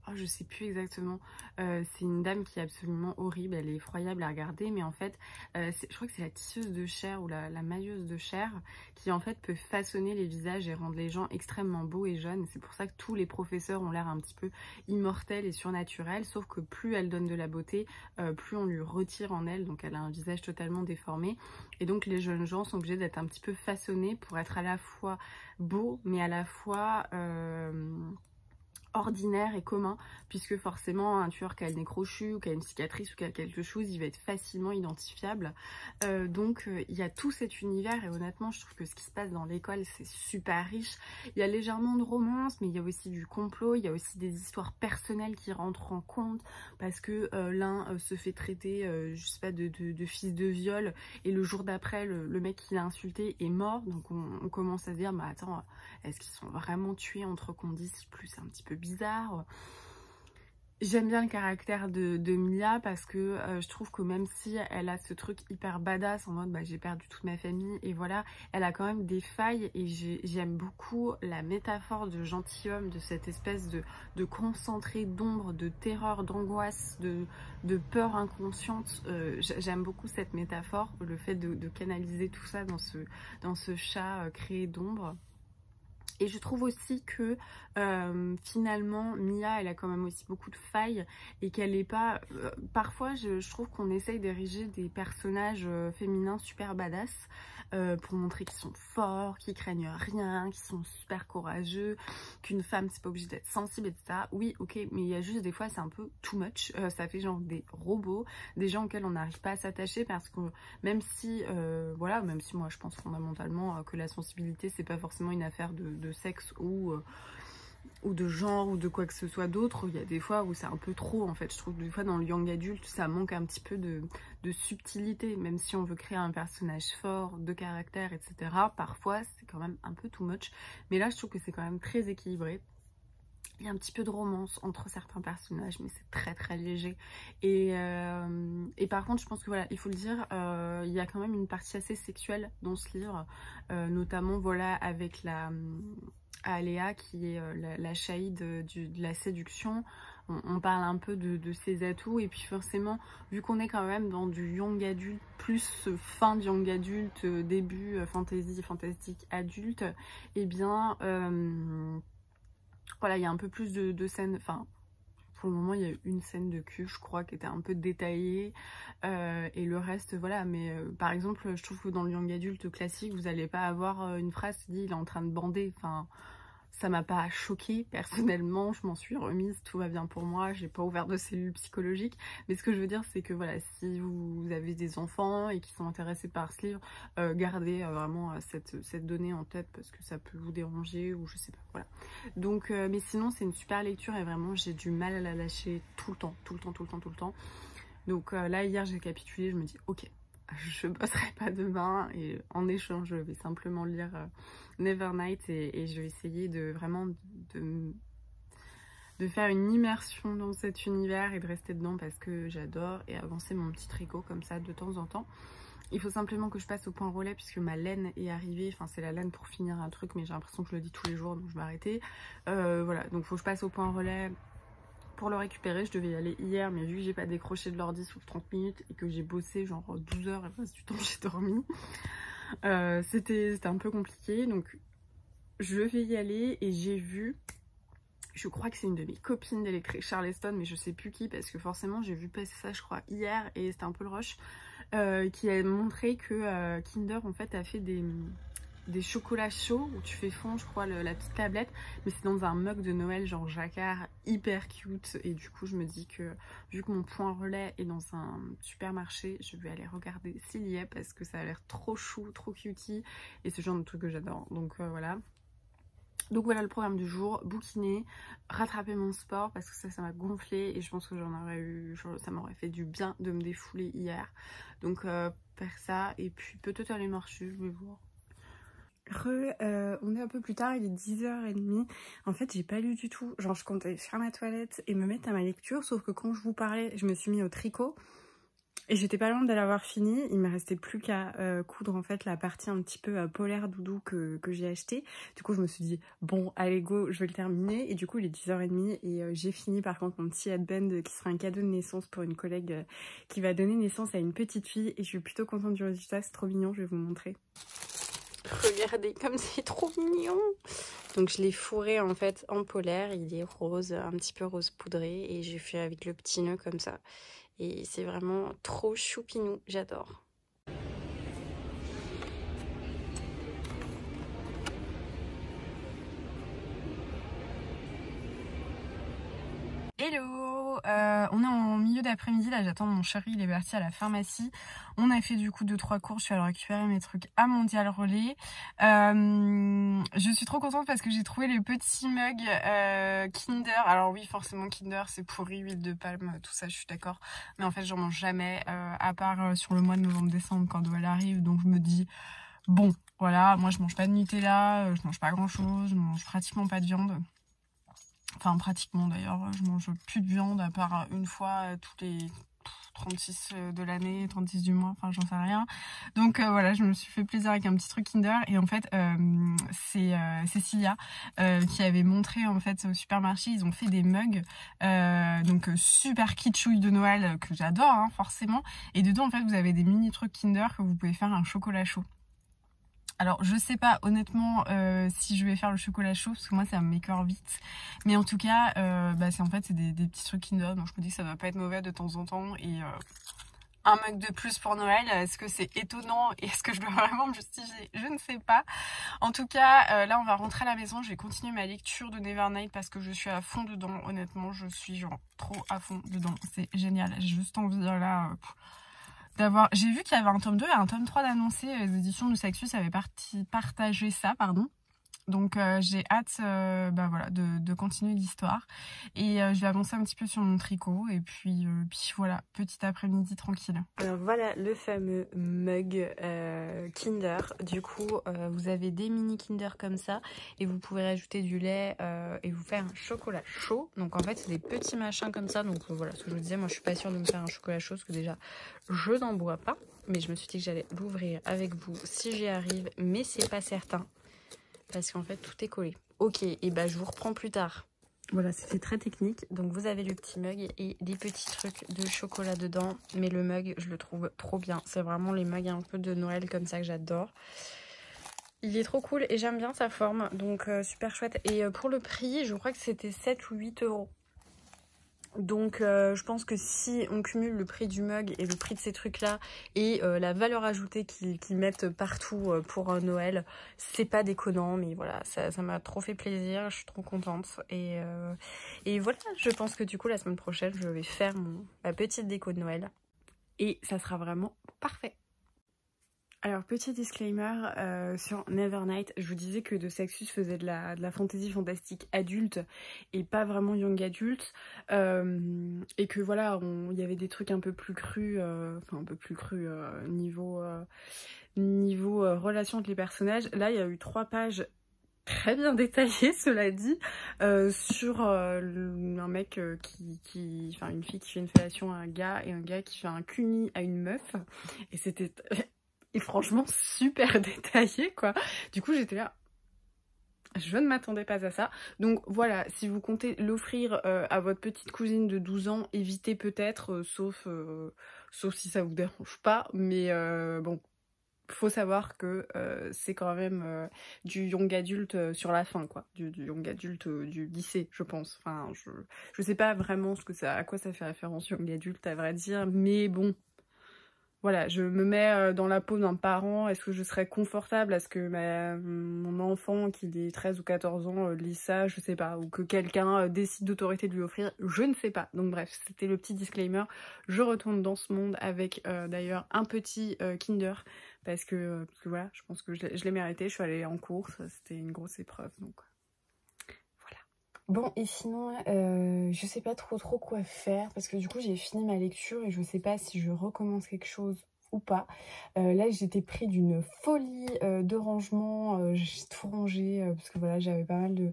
Oh, je sais plus exactement. C'est une dame qui est absolument horrible, elle est effroyable à regarder, mais en fait, je crois que c'est la tisseuse de chair ou la mailleuse de chair qui en fait peut façonner les visages et rendre les gens extrêmement beaux et jeunes. C'est pour ça que tous les professeurs ont l'air un petit peu immortels et surnaturels, sauf que plus elle donne de la beauté, plus on lui retire en elle, donc elle a un visage totalement déformé. Et donc les jeunes gens sont obligés d'être un petit peu façonnés pour être à la fois beaux, mais à la fois... ordinaire et commun, puisque forcément un tueur qui a le nez crochu ou qui a une cicatrice ou qui a quelque chose, il va être facilement identifiable. Donc il y a tout cet univers, et honnêtement je trouve que ce qui se passe dans l'école c'est super riche. Il y a légèrement de romance, mais il y a aussi du complot, il y a aussi des histoires personnelles qui rentrent en compte, parce que l'un se fait traiter je sais pas de fils de viol, et le jour d'après le mec qui l'a insulté est mort. Donc on commence à se dire attends, est-ce qu'ils sont vraiment tués entre qu'on dise plus, c'est un petit peu bizarre. J'aime bien le caractère de Mia, parce que je trouve que même si elle a ce truc hyper badass en mode j'ai perdu toute ma famille et voilà, elle a quand même des failles, et j'aime beaucoup la métaphore de gentilhomme, de cette espèce de concentré d'ombre, de terreur, d'angoisse, de peur inconsciente. J'aime beaucoup cette métaphore, le fait de canaliser tout ça dans ce chat créé d'ombre. Et je trouve aussi que finalement Mia, elle a quand même aussi beaucoup de failles, et qu'elle n'est pas... parfois je trouve qu'on essaye d'ériger des personnages féminins super badass pour montrer qu'ils sont forts, qu'ils craignent rien, qu'ils sont super courageux, qu'une femme c'est pas obligé d'être sensible, etc. Oui, ok, mais il y a juste des fois c'est un peu too much. Ça fait genre des robots, des gens auxquels on n'arrive pas à s'attacher, parce que même si voilà, même si moi je pense fondamentalement que la sensibilité c'est pas forcément une affaire de sexe ou ou de genre ou de quoi que ce soit d'autre. Il y a des fois où c'est un peu trop en fait. Je trouve que des fois dans le young adulte ça manque un petit peu de subtilité, même si on veut créer un personnage fort, de caractère, etc. Parfois c'est quand même un peu too much, mais là je trouve que c'est quand même très équilibré. Il y a un petit peu de romance entre certains personnages, mais c'est très très léger. Et par contre, je pense que voilà, il faut le dire, il y a quand même une partie assez sexuelle dans ce livre, notamment voilà avec Aléa qui est la Shahid de la séduction. On parle un peu de ses atouts, et puis forcément, vu qu'on est quand même dans du young adulte, plus fin de young adulte, début fantastique adulte, et bien voilà, il y a un peu plus de scènes, enfin pour le moment il y a une scène de cul je crois qui était un peu détaillée, et le reste voilà, mais par exemple je trouve que dans le young adulte classique vous n'allez pas avoir une phrase qui dit il est en train de bander, enfin ça m'a pas choquée personnellement, je m'en suis remise, tout va bien pour moi, j'ai pas ouvert de cellules psychologiques, mais ce que je veux dire c'est que voilà, si vous avez des enfants et qui sont intéressés par ce livre, gardez vraiment cette donnée en tête parce que ça peut vous déranger ou je sais pas, voilà. Donc mais sinon c'est une super lecture et vraiment j'ai du mal à la lâcher tout le temps. Donc là hier j'ai capitulé, je me dis ok, je bosserai pas demain et en échange je vais simplement lire Nevernight et je vais essayer de vraiment de faire une immersion dans cet univers et de rester dedans parce que j'adore, et avancer mon petit tricot comme ça de temps en temps. Il faut simplement que je passe au point relais puisque ma laine est arrivée, enfin c'est la laine pour finir un truc mais j'ai l'impression que je le dis tous les jours donc je vais arrêter. Voilà, donc il faut que je passe au point relais pour le récupérer. Je devais y aller hier mais vu que j'ai pas décroché de l'ordi sur 30 minutes et que j'ai bossé genre 12 heures et le reste du temps j'ai dormi, c'était un peu compliqué, donc je vais y aller. Et j'ai vu, je crois que c'est une de mes copines d'Electric Charleston mais je sais plus qui parce que forcément j'ai vu passer ça je crois hier et c'était un peu le rush, qui a montré que Kinder en fait a fait des chocolats chauds où tu fais fondre je crois la petite tablette, mais c'est dans un mug de Noël genre jacquard hyper cute, et du coup je me dis que vu que mon point relais est dans un supermarché, je vais aller regarder s'il y est parce que ça a l'air trop chou, trop cutie et ce genre de truc que j'adore, donc voilà. Donc voilà le programme du jour, bouquiner, rattraper mon sport parce que ça m'a gonflé et je pense que ça m'aurait fait du bien de me défouler hier, donc faire ça et puis peut-être aller marcher, je vais voir. On est un peu plus tard, il est 10h30. En fait, j'ai pas lu du tout. Genre, je comptais faire ma toilette et me mettre à ma lecture. Sauf que quand je vous parlais, je me suis mis au tricot. Et j'étais pas loin de l'avoir fini. Il me restait plus qu'à coudre en fait la partie un petit peu polaire doudou que j'ai acheté. Du coup, je me suis dit, bon, allez go, je vais le terminer. Et du coup, il est 10h30 et j'ai fini par contre mon petit headband qui sera un cadeau de naissance pour une collègue qui va donner naissance à une petite fille. Et je suis plutôt contente du résultat, c'est trop mignon, je vais vous montrer. Regardez comme c'est trop mignon. Donc je l'ai fourré en fait en polaire, il est rose, un petit peu rose poudré, et j'ai fait avec le petit nœud comme ça. Et c'est vraiment trop choupinou, j'adore. Hello, on est en milieu d'après-midi, là j'attends mon chéri, il est parti à la pharmacie. On a fait du coup 2-3 courses, je suis allée récupérer mes trucs à Mondial Relais. Je suis trop contente parce que j'ai trouvé les petits mugs Kinder. Alors oui, forcément Kinder c'est pourri, huile de palme, tout ça je suis d'accord. Mais en fait j'en mange jamais, à part sur le mois de novembre-décembre quand Noël arrive. Donc je me dis, bon voilà, moi je mange pas de Nutella, je mange pas grand chose, je mange pratiquement pas de viande. Enfin pratiquement d'ailleurs, je mange plus de viande à part une fois tous les 36 de l'année, 36 du mois, enfin j'en sais rien. Donc voilà, je me suis fait plaisir avec un petit truc Kinder. Et en fait c'est Cécilia qui avait montré en fait au supermarché, ils ont fait des mugs donc super kitschouille de Noël que j'adore hein, forcément. Et dedans en fait vous avez des mini trucs Kinder que vous pouvez faire un chocolat chaud. Alors je sais pas honnêtement si je vais faire le chocolat chaud parce que moi ça me m'écoeure vite, mais en tout cas c'est des petits trucs Kinder, donc je me dis que ça va pas être mauvais de temps en temps. Et un mug de plus pour Noël, est-ce que c'est étonnant et est-ce que je dois vraiment me justifier? Je ne sais pas. En tout cas là on va rentrer à la maison, je vais continuer ma lecture de Nevernight parce que je suis à fond dedans. Honnêtement je suis genre trop à fond dedans, c'est génial, j'ai juste envie là d'avoir... J'ai vu qu'il y avait un tome 2 et un tome 3 d'annoncé, les éditions de Saxus avaient partagé ça, pardon. Donc j'ai hâte voilà, de continuer l'histoire et je vais avancer un petit peu sur mon tricot et puis voilà, petit après-midi tranquille. Alors voilà le fameux mug Kinder. Du coup vous avez des mini Kinder comme ça et vous pouvez rajouter du lait et vous faire un chocolat chaud. Donc en fait c'est des petits machins comme ça. Donc voilà ce que je vous disais, moi je suis pas sûre de me faire un chocolat chaud parce que déjà je n'en bois pas. Mais je me suis dit que j'allais l'ouvrir avec vous si j'y arrive, mais c'est pas certain. Parce qu'en fait, tout est collé. Ok, et bah je vous reprends plus tard. Voilà, c'était très technique. Donc vous avez le petit mug et des petits trucs de chocolat dedans. Mais le mug, je le trouve trop bien. C'est vraiment les mugs un peu de Noël comme ça que j'adore. Il est trop cool et j'aime bien sa forme. Donc super chouette. Et pour le prix, je crois que c'était 7 ou 8 euros. Donc je pense que si on cumule le prix du mug et le prix de ces trucs là et la valeur ajoutée qu'ils mettent partout pour Noël, c'est pas déconnant, mais voilà, ça m'a trop fait plaisir, je suis trop contente et voilà, je pense que du coup la semaine prochaine je vais faire ma petite déco de Noël et ça sera vraiment parfait. Alors, petit disclaimer sur Nevernight, je vous disais que De Sexus faisait de la fantasy fantastique adulte et pas vraiment young adulte, et que voilà, il y avait des trucs un peu plus crus, niveau relation avec les personnages. Là, il y a eu 3 pages très bien détaillées, cela dit, sur un mec enfin une fille qui fait une fellation à un gars et un gars qui fait un cuni à une meuf, et c'était... Et franchement, super détaillé, quoi. Du coup, j'étais là, je ne m'attendais pas à ça. Donc voilà, si vous comptez l'offrir à votre petite cousine de 12 ans, évitez peut-être, sauf si ça vous dérange pas. Mais bon, faut savoir que c'est quand même du young adulte sur la fin, quoi. Du young adulte du lycée, je pense. Enfin, je sais pas vraiment à quoi ça fait référence young adulte, à vrai dire. Mais bon... Voilà, je me mets dans la peau d'un parent. Est-ce que je serais confortable à ce que mon enfant, qu'il ait 13 ou 14 ans, lise ça? Je sais pas. Ou que quelqu'un décide d'autorité de lui offrir? Je ne sais pas. Donc bref, c'était le petit disclaimer. Je retourne dans ce monde avec d'ailleurs un petit Kinder. Parce que voilà, je pense que je l'ai mérité. Je suis allée en course. C'était une grosse épreuve. Donc voilà. Bon, et sinon, je sais pas trop quoi faire parce que du coup j'ai fini ma lecture et je sais pas si je recommence quelque chose ou pas. Là j'étais pris d'une folie de rangement, j'ai tout rangé parce que voilà, j'avais pas mal de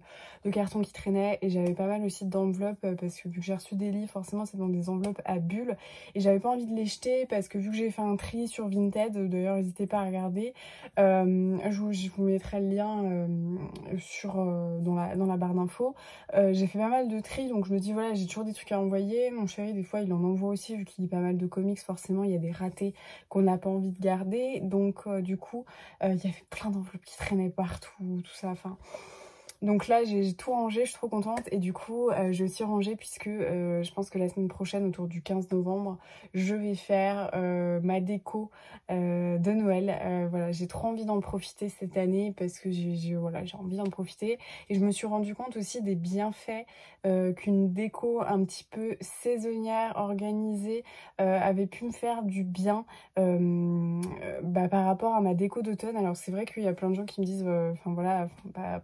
cartons qui traînaient et j'avais pas mal aussi d'enveloppes parce que vu que j'ai reçu des livres, forcément c'est dans des enveloppes à bulles et j'avais pas envie de les jeter parce que vu que j'ai fait un tri sur Vinted, d'ailleurs n'hésitez pas à regarder, je vous mettrai le lien dans la barre d'infos. J'ai fait pas mal de tri, donc je me dis voilà, j'ai toujours des trucs à envoyer. Mon chéri des fois il en envoie aussi vu qu'il lit pas mal de comics, forcément il y a des ratés qu'on n'a pas envie de garder, donc du coup il y avait plein d'enveloppes qui traînaient partout, tout ça, enfin... Donc là j'ai tout rangé, je suis trop contente et du coup j'ai aussi rangé puisque je pense que la semaine prochaine autour du 15 novembre je vais faire ma déco de Noël. Voilà, j'ai trop envie d'en profiter cette année parce que j'ai envie d'en profiter et je me suis rendu compte aussi des bienfaits qu'une déco un petit peu saisonnière, organisée avait pu me faire du bien par rapport à ma déco d'automne. Alors c'est vrai qu'il y a plein de gens qui me disent, enfin voilà,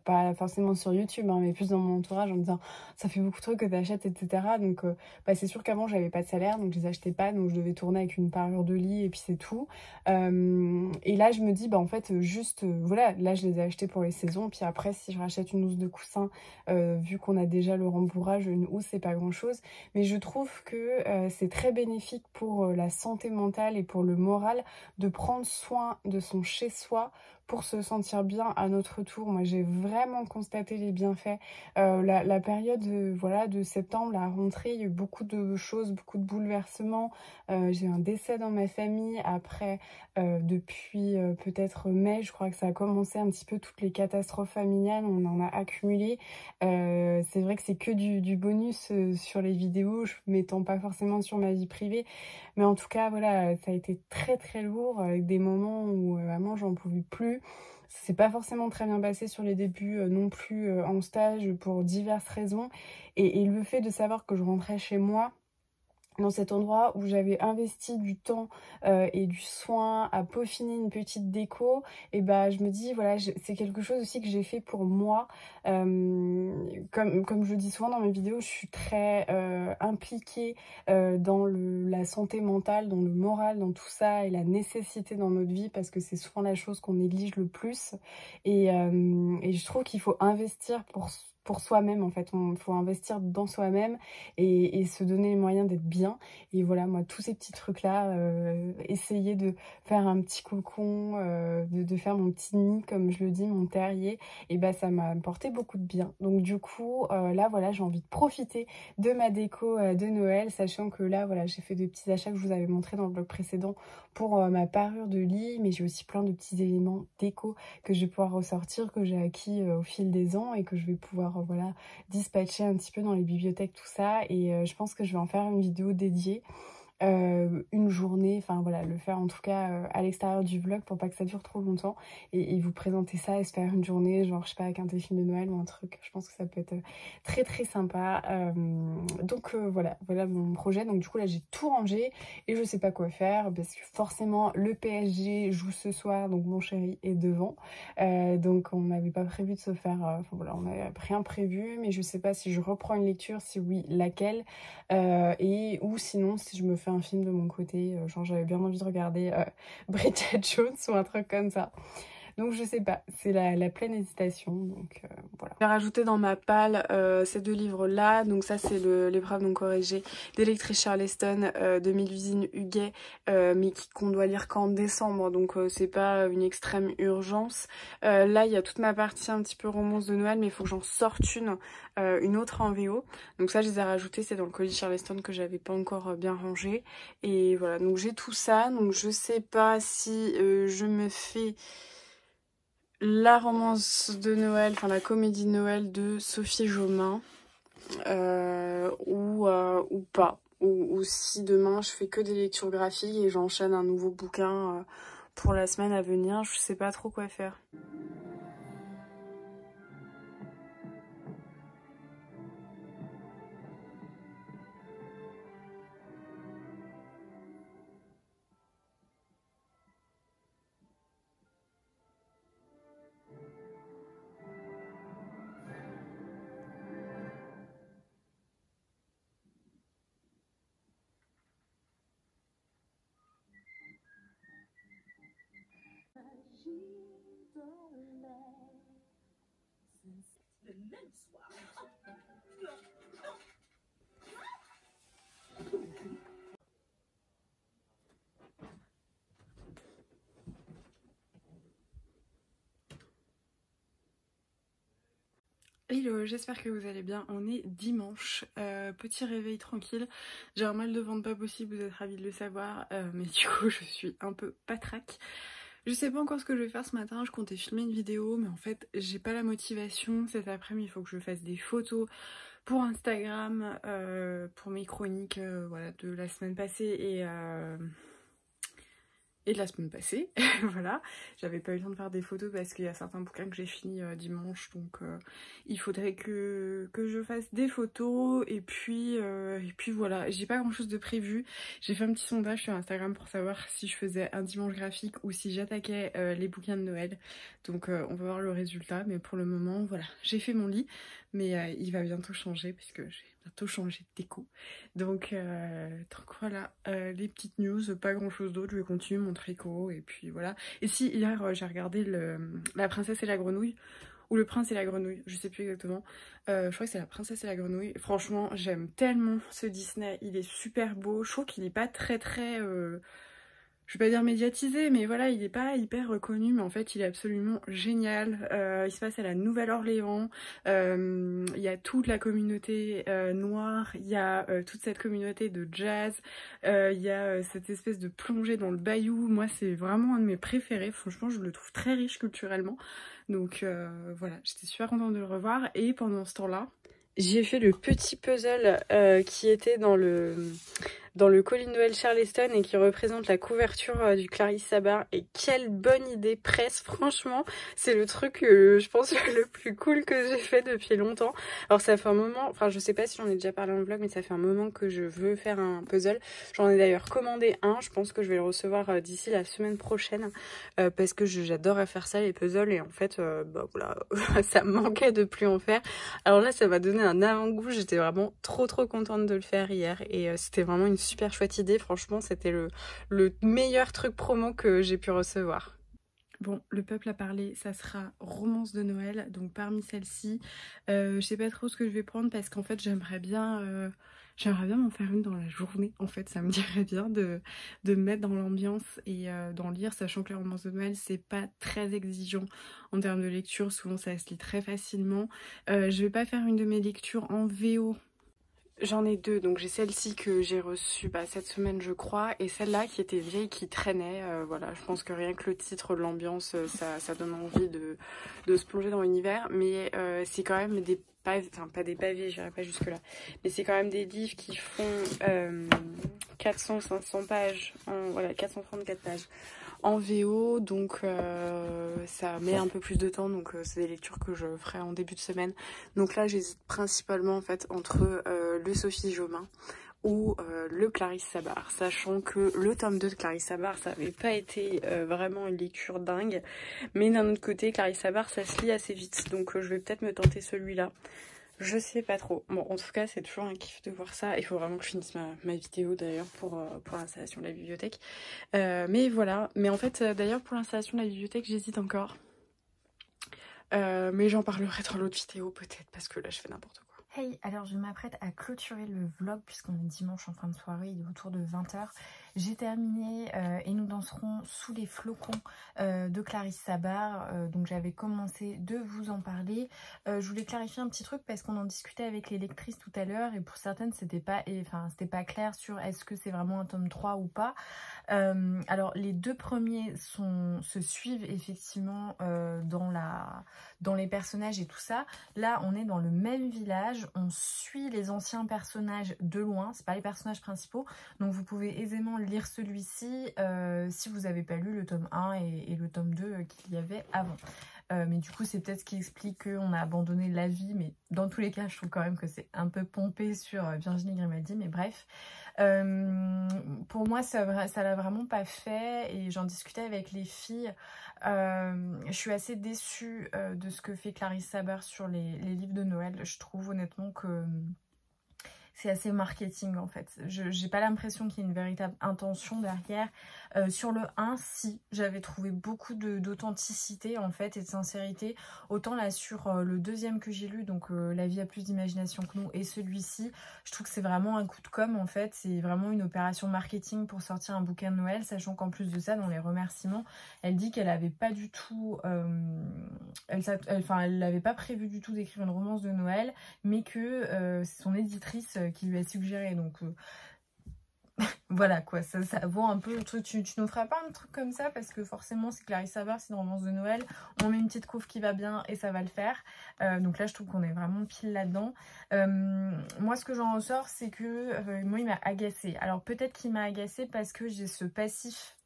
pas forcément sur YouTube, hein, mais plus dans mon entourage en me disant ça fait beaucoup de trucs que t'achètes, etc. Donc c'est sûr qu'avant j'avais pas de salaire, donc je les achetais pas, donc je devais tourner avec une parure de lit et puis c'est tout. Et là je me dis en fait juste voilà, là je les ai achetés pour les saisons, puis après si je rachète une housse de coussin, vu qu'on a déjà le rembourrage, une housse c'est pas grand chose, mais je trouve que c'est très bénéfique pour la santé mentale et pour le moral de prendre soin de son chez-soi pour se sentir bien à notre tour. Moi j'ai vraiment constaté les bienfaits. La période de septembre, la rentrée, il y a eu beaucoup de choses, beaucoup de bouleversements. J'ai un décès dans ma famille. Après, depuis peut-être mai, je crois que ça a commencé un petit peu toutes les catastrophes familiales, on en a accumulé. C'est vrai que c'est que du bonus sur les vidéos, je m'étends pas forcément sur ma vie privée, mais en tout cas voilà, ça a été très lourd avec des moments où vraiment j'en pouvais plus. Ça s'est pas forcément très bien passé sur les débuts non plus en stage pour diverses raisons et le fait de savoir que je rentrais chez moi dans cet endroit où j'avais investi du temps et du soin à peaufiner une petite déco, et bah je me dis voilà, c'est quelque chose aussi que j'ai fait pour moi. Comme je le dis souvent dans mes vidéos, je suis très impliquée dans la santé mentale, dans le moral, dans tout ça, et la nécessité dans notre vie, parce que c'est souvent la chose qu'on néglige le plus. Et je trouve qu'il faut investir pour soi-même, en fait. Il faut investir dans soi-même et se donner les moyens d'être bien. Et voilà, moi, tous ces petits trucs-là, essayer de faire un petit cocon, de faire mon petit nid, comme je le dis, mon terrier, et bah ça m'a apporté beaucoup de bien. Donc du coup, là, voilà, j'ai envie de profiter de ma déco de Noël, sachant que là, voilà, j'ai fait des petits achats que je vous avais montré dans le vlog précédent pour ma parure de lit, mais j'ai aussi plein de petits éléments déco que je vais pouvoir ressortir, que j'ai acquis au fil des ans et que je vais pouvoir voilà, dispatcher un petit peu dans les bibliothèques, tout ça. Et je pense que je vais en faire une vidéo dédiée. Une journée, enfin voilà, le faire en tout cas à l'extérieur du vlog pour pas que ça dure trop longtemps, et vous présenter ça et se faire une journée genre je sais pas avec un téléfilm de Noël ou un truc. Je pense que ça peut être très très sympa. Donc voilà mon projet. Donc du coup là j'ai tout rangé et je sais pas quoi faire parce que forcément le PSG joue ce soir, donc mon chéri est devant, donc on n'avait pas prévu de se faire enfin voilà, on n'avait rien prévu, mais je sais pas si je reprends une lecture, si oui laquelle, et ou sinon si je me fais un film de mon côté, genre j'avais bien envie de regarder Bridget Jones ou un truc comme ça. Donc je sais pas, c'est la pleine hésitation, donc voilà. J'ai rajouté dans ma palle ces deux livres là, donc ça c'est l'épreuve non corrigée d'Electrice Charleston de Mélusine Huguet, mais qu'on doit lire qu'en décembre, donc c'est pas une extrême urgence. Là il y a toute ma partie un petit peu romance de Noël, mais il faut que j'en sorte une autre en VO, donc ça je les ai rajoutées, c'est dans le colis Charleston que j'avais pas encore bien rangé. Et voilà, donc j'ai tout ça, donc je sais pas si je me fais la romance de Noël, enfin la comédie de Noël de Sophie Jomain, ou pas, ou si demain je fais que des lectures graphiques et j'enchaîne un nouveau bouquin pour la semaine à venir, je sais pas trop quoi faire. Hello, j'espère que vous allez bien. On est dimanche, petit réveil tranquille. J'ai un mal de ventre pas possible, vous êtes ravis de le savoir, mais du coup je suis un peu patraque. Je sais pas encore ce que je vais faire ce matin, je comptais filmer une vidéo, mais en fait j'ai pas la motivation. Cet après-midi il faut que je fasse des photos pour Instagram, pour mes chroniques voilà, de la semaine passée et de la semaine passée. Voilà, j'avais pas eu le temps de faire des photos parce qu'il y a certains bouquins que j'ai fini dimanche, donc il faudrait que je fasse des photos. Et puis voilà, j'ai pas grand chose de prévu. J'ai fait un petit sondage sur Instagram pour savoir si je faisais un dimanche graphique ou si j'attaquais les bouquins de Noël, donc on va voir le résultat. Mais pour le moment voilà, j'ai fait mon lit, mais il va bientôt changer puisque j'ai bientôt changé de déco, donc voilà, les petites news, pas grand chose d'autre. Je vais continuer mon tricot et puis voilà. Et si hier j'ai regardé La Princesse et la Grenouille, ou Le Prince et la Grenouille, je sais plus exactement, je crois que c'est La Princesse et la Grenouille. Franchement j'aime tellement ce Disney, il est super beau. Je trouve qu'il est pas très je vais pas dire médiatisé, mais voilà, il est pas hyper reconnu, mais en fait il est absolument génial. Il se passe à la Nouvelle-Orléans, il y a toute la communauté noire, il y a toute cette communauté de jazz, il y a cette espèce de plongée dans le bayou. Moi c'est vraiment un de mes préférés, franchement je le trouve très riche culturellement, donc voilà, j'étais super contente de le revoir. Et pendant ce temps-là, j'ai fait le petit puzzle qui était dans dans le colis de Noël Charleston et qui représente la couverture du Clarisse Sabart. Et quelle bonne idée presse, franchement, c'est le truc je pense le plus cool que j'ai fait depuis longtemps. Alors ça fait un moment, enfin je sais pas si j'en ai déjà parlé en vlog, mais ça fait un moment que je veux faire un puzzle. J'en ai d'ailleurs commandé un, je pense que je vais le recevoir d'ici la semaine prochaine parce que j'adore faire ça, les puzzles, et en fait bah voilà, ça me manquait de plus en faire. Alors là ça m'a donné un avant-goût, j'étais vraiment trop contente de le faire hier et c'était vraiment une super chouette idée. Franchement c'était le meilleur truc promo que j'ai pu recevoir. Bon, le peuple a parlé, ça sera romance de Noël, donc parmi celles-ci, je sais pas trop ce que je vais prendre parce qu'en fait j'aimerais bien m'en faire une dans la journée. En fait ça me dirait bien de me mettre dans l'ambiance et d'en lire, sachant que les romances de Noël c'est pas très exigeant en termes de lecture, souvent ça se lit très facilement. Je vais pas faire une de mes lectures en VO. J'en ai deux, donc j'ai celle-ci que j'ai reçue cette semaine je crois, et celle-là qui était vieille, qui traînait. Voilà, je pense que rien que le titre, l'ambiance, ça donne envie de se plonger dans l'univers, mais c'est quand même des pavés, enfin pas des pavés, j'irai pas jusque là, mais c'est quand même des livres qui font 400-500 pages, voilà, 434 pages en VO, donc ça met un peu plus de temps, donc c'est des lectures que je ferai en début de semaine. Donc là j'hésite principalement en fait entre le Sophie Jomain ou le Clarisse Sabart, sachant que le tome 2 de Clarisse Sabart ça n'avait pas été vraiment une lecture dingue, mais d'un autre côté Clarisse Sabart ça se lit assez vite, donc je vais peut-être me tenter celui-là. Je sais pas trop. Bon, en tout cas, c'est toujours un kiff de voir ça. Il faut vraiment que je finisse ma vidéo d'ailleurs pour l'installation de la bibliothèque. Mais voilà. Mais en fait, d'ailleurs, pour l'installation de la bibliothèque, j'hésite encore. Mais j'en parlerai dans l'autre vidéo peut-être parce que là, je fais n'importe quoi. Hey, alors je m'apprête à clôturer le vlog puisqu'on est dimanche en fin de soirée, il est autour de 20 h. J'ai terminé et nous danserons sous les flocons de Clarisse Sabart. Donc j'avais commencé de vous en parler. Je voulais clarifier un petit truc parce qu'on en discutait avec les lectrices tout à l'heure et pour certaines c'était pas clair sur est-ce que c'est vraiment un tome 3 ou pas. Alors les deux premiers se suivent effectivement dans les personnages et tout ça. Là on est dans le même village, on suit les anciens personnages de loin, c'est pas les personnages principaux, donc vous pouvez aisément lire celui-ci si vous n'avez pas lu le tome 1 et le tome 2 qu'il y avait avant. Mais du coup c'est peut-être ce qui explique qu'on a abandonné la vie, mais dans tous les cas je trouve quand même que c'est un peu pompé sur Virginie Grimaldi, mais bref. Pour moi ça l'a vraiment pas fait et j'en discutais avec les filles. Je suis assez déçue de ce que fait Clarisse Sabart sur les livres de Noël. Je trouve honnêtement que c'est assez marketing en fait. J'ai pas l'impression qu'il y ait une véritable intention derrière. Sur le 1, si, j'avais trouvé beaucoup d'authenticité en fait et de sincérité. Autant là sur le deuxième que j'ai lu, donc La vie a plus d'imagination que nous, et celui-ci, je trouve que c'est vraiment un coup de com en fait. C'est vraiment une opération marketing pour sortir un bouquin de Noël, sachant qu'en plus de ça, dans les remerciements, elle dit qu'elle avait pas du tout... elle n'avait pas prévu du tout d'écrire une romance de Noël, mais que c'est son éditrice qui lui a suggéré, donc voilà quoi, ça vaut un peu le truc. Tu nous feras pas un truc comme ça parce que forcément c'est Clarisse Sabart, c'est une romance de Noël, on met une petite couve qui va bien et ça va le faire. Donc là je trouve qu'on est vraiment pile là-dedans. Moi ce que j'en ressors c'est que moi il m'a agacée. Alors peut-être qu'il m'a agacée parce que j'ai ce passif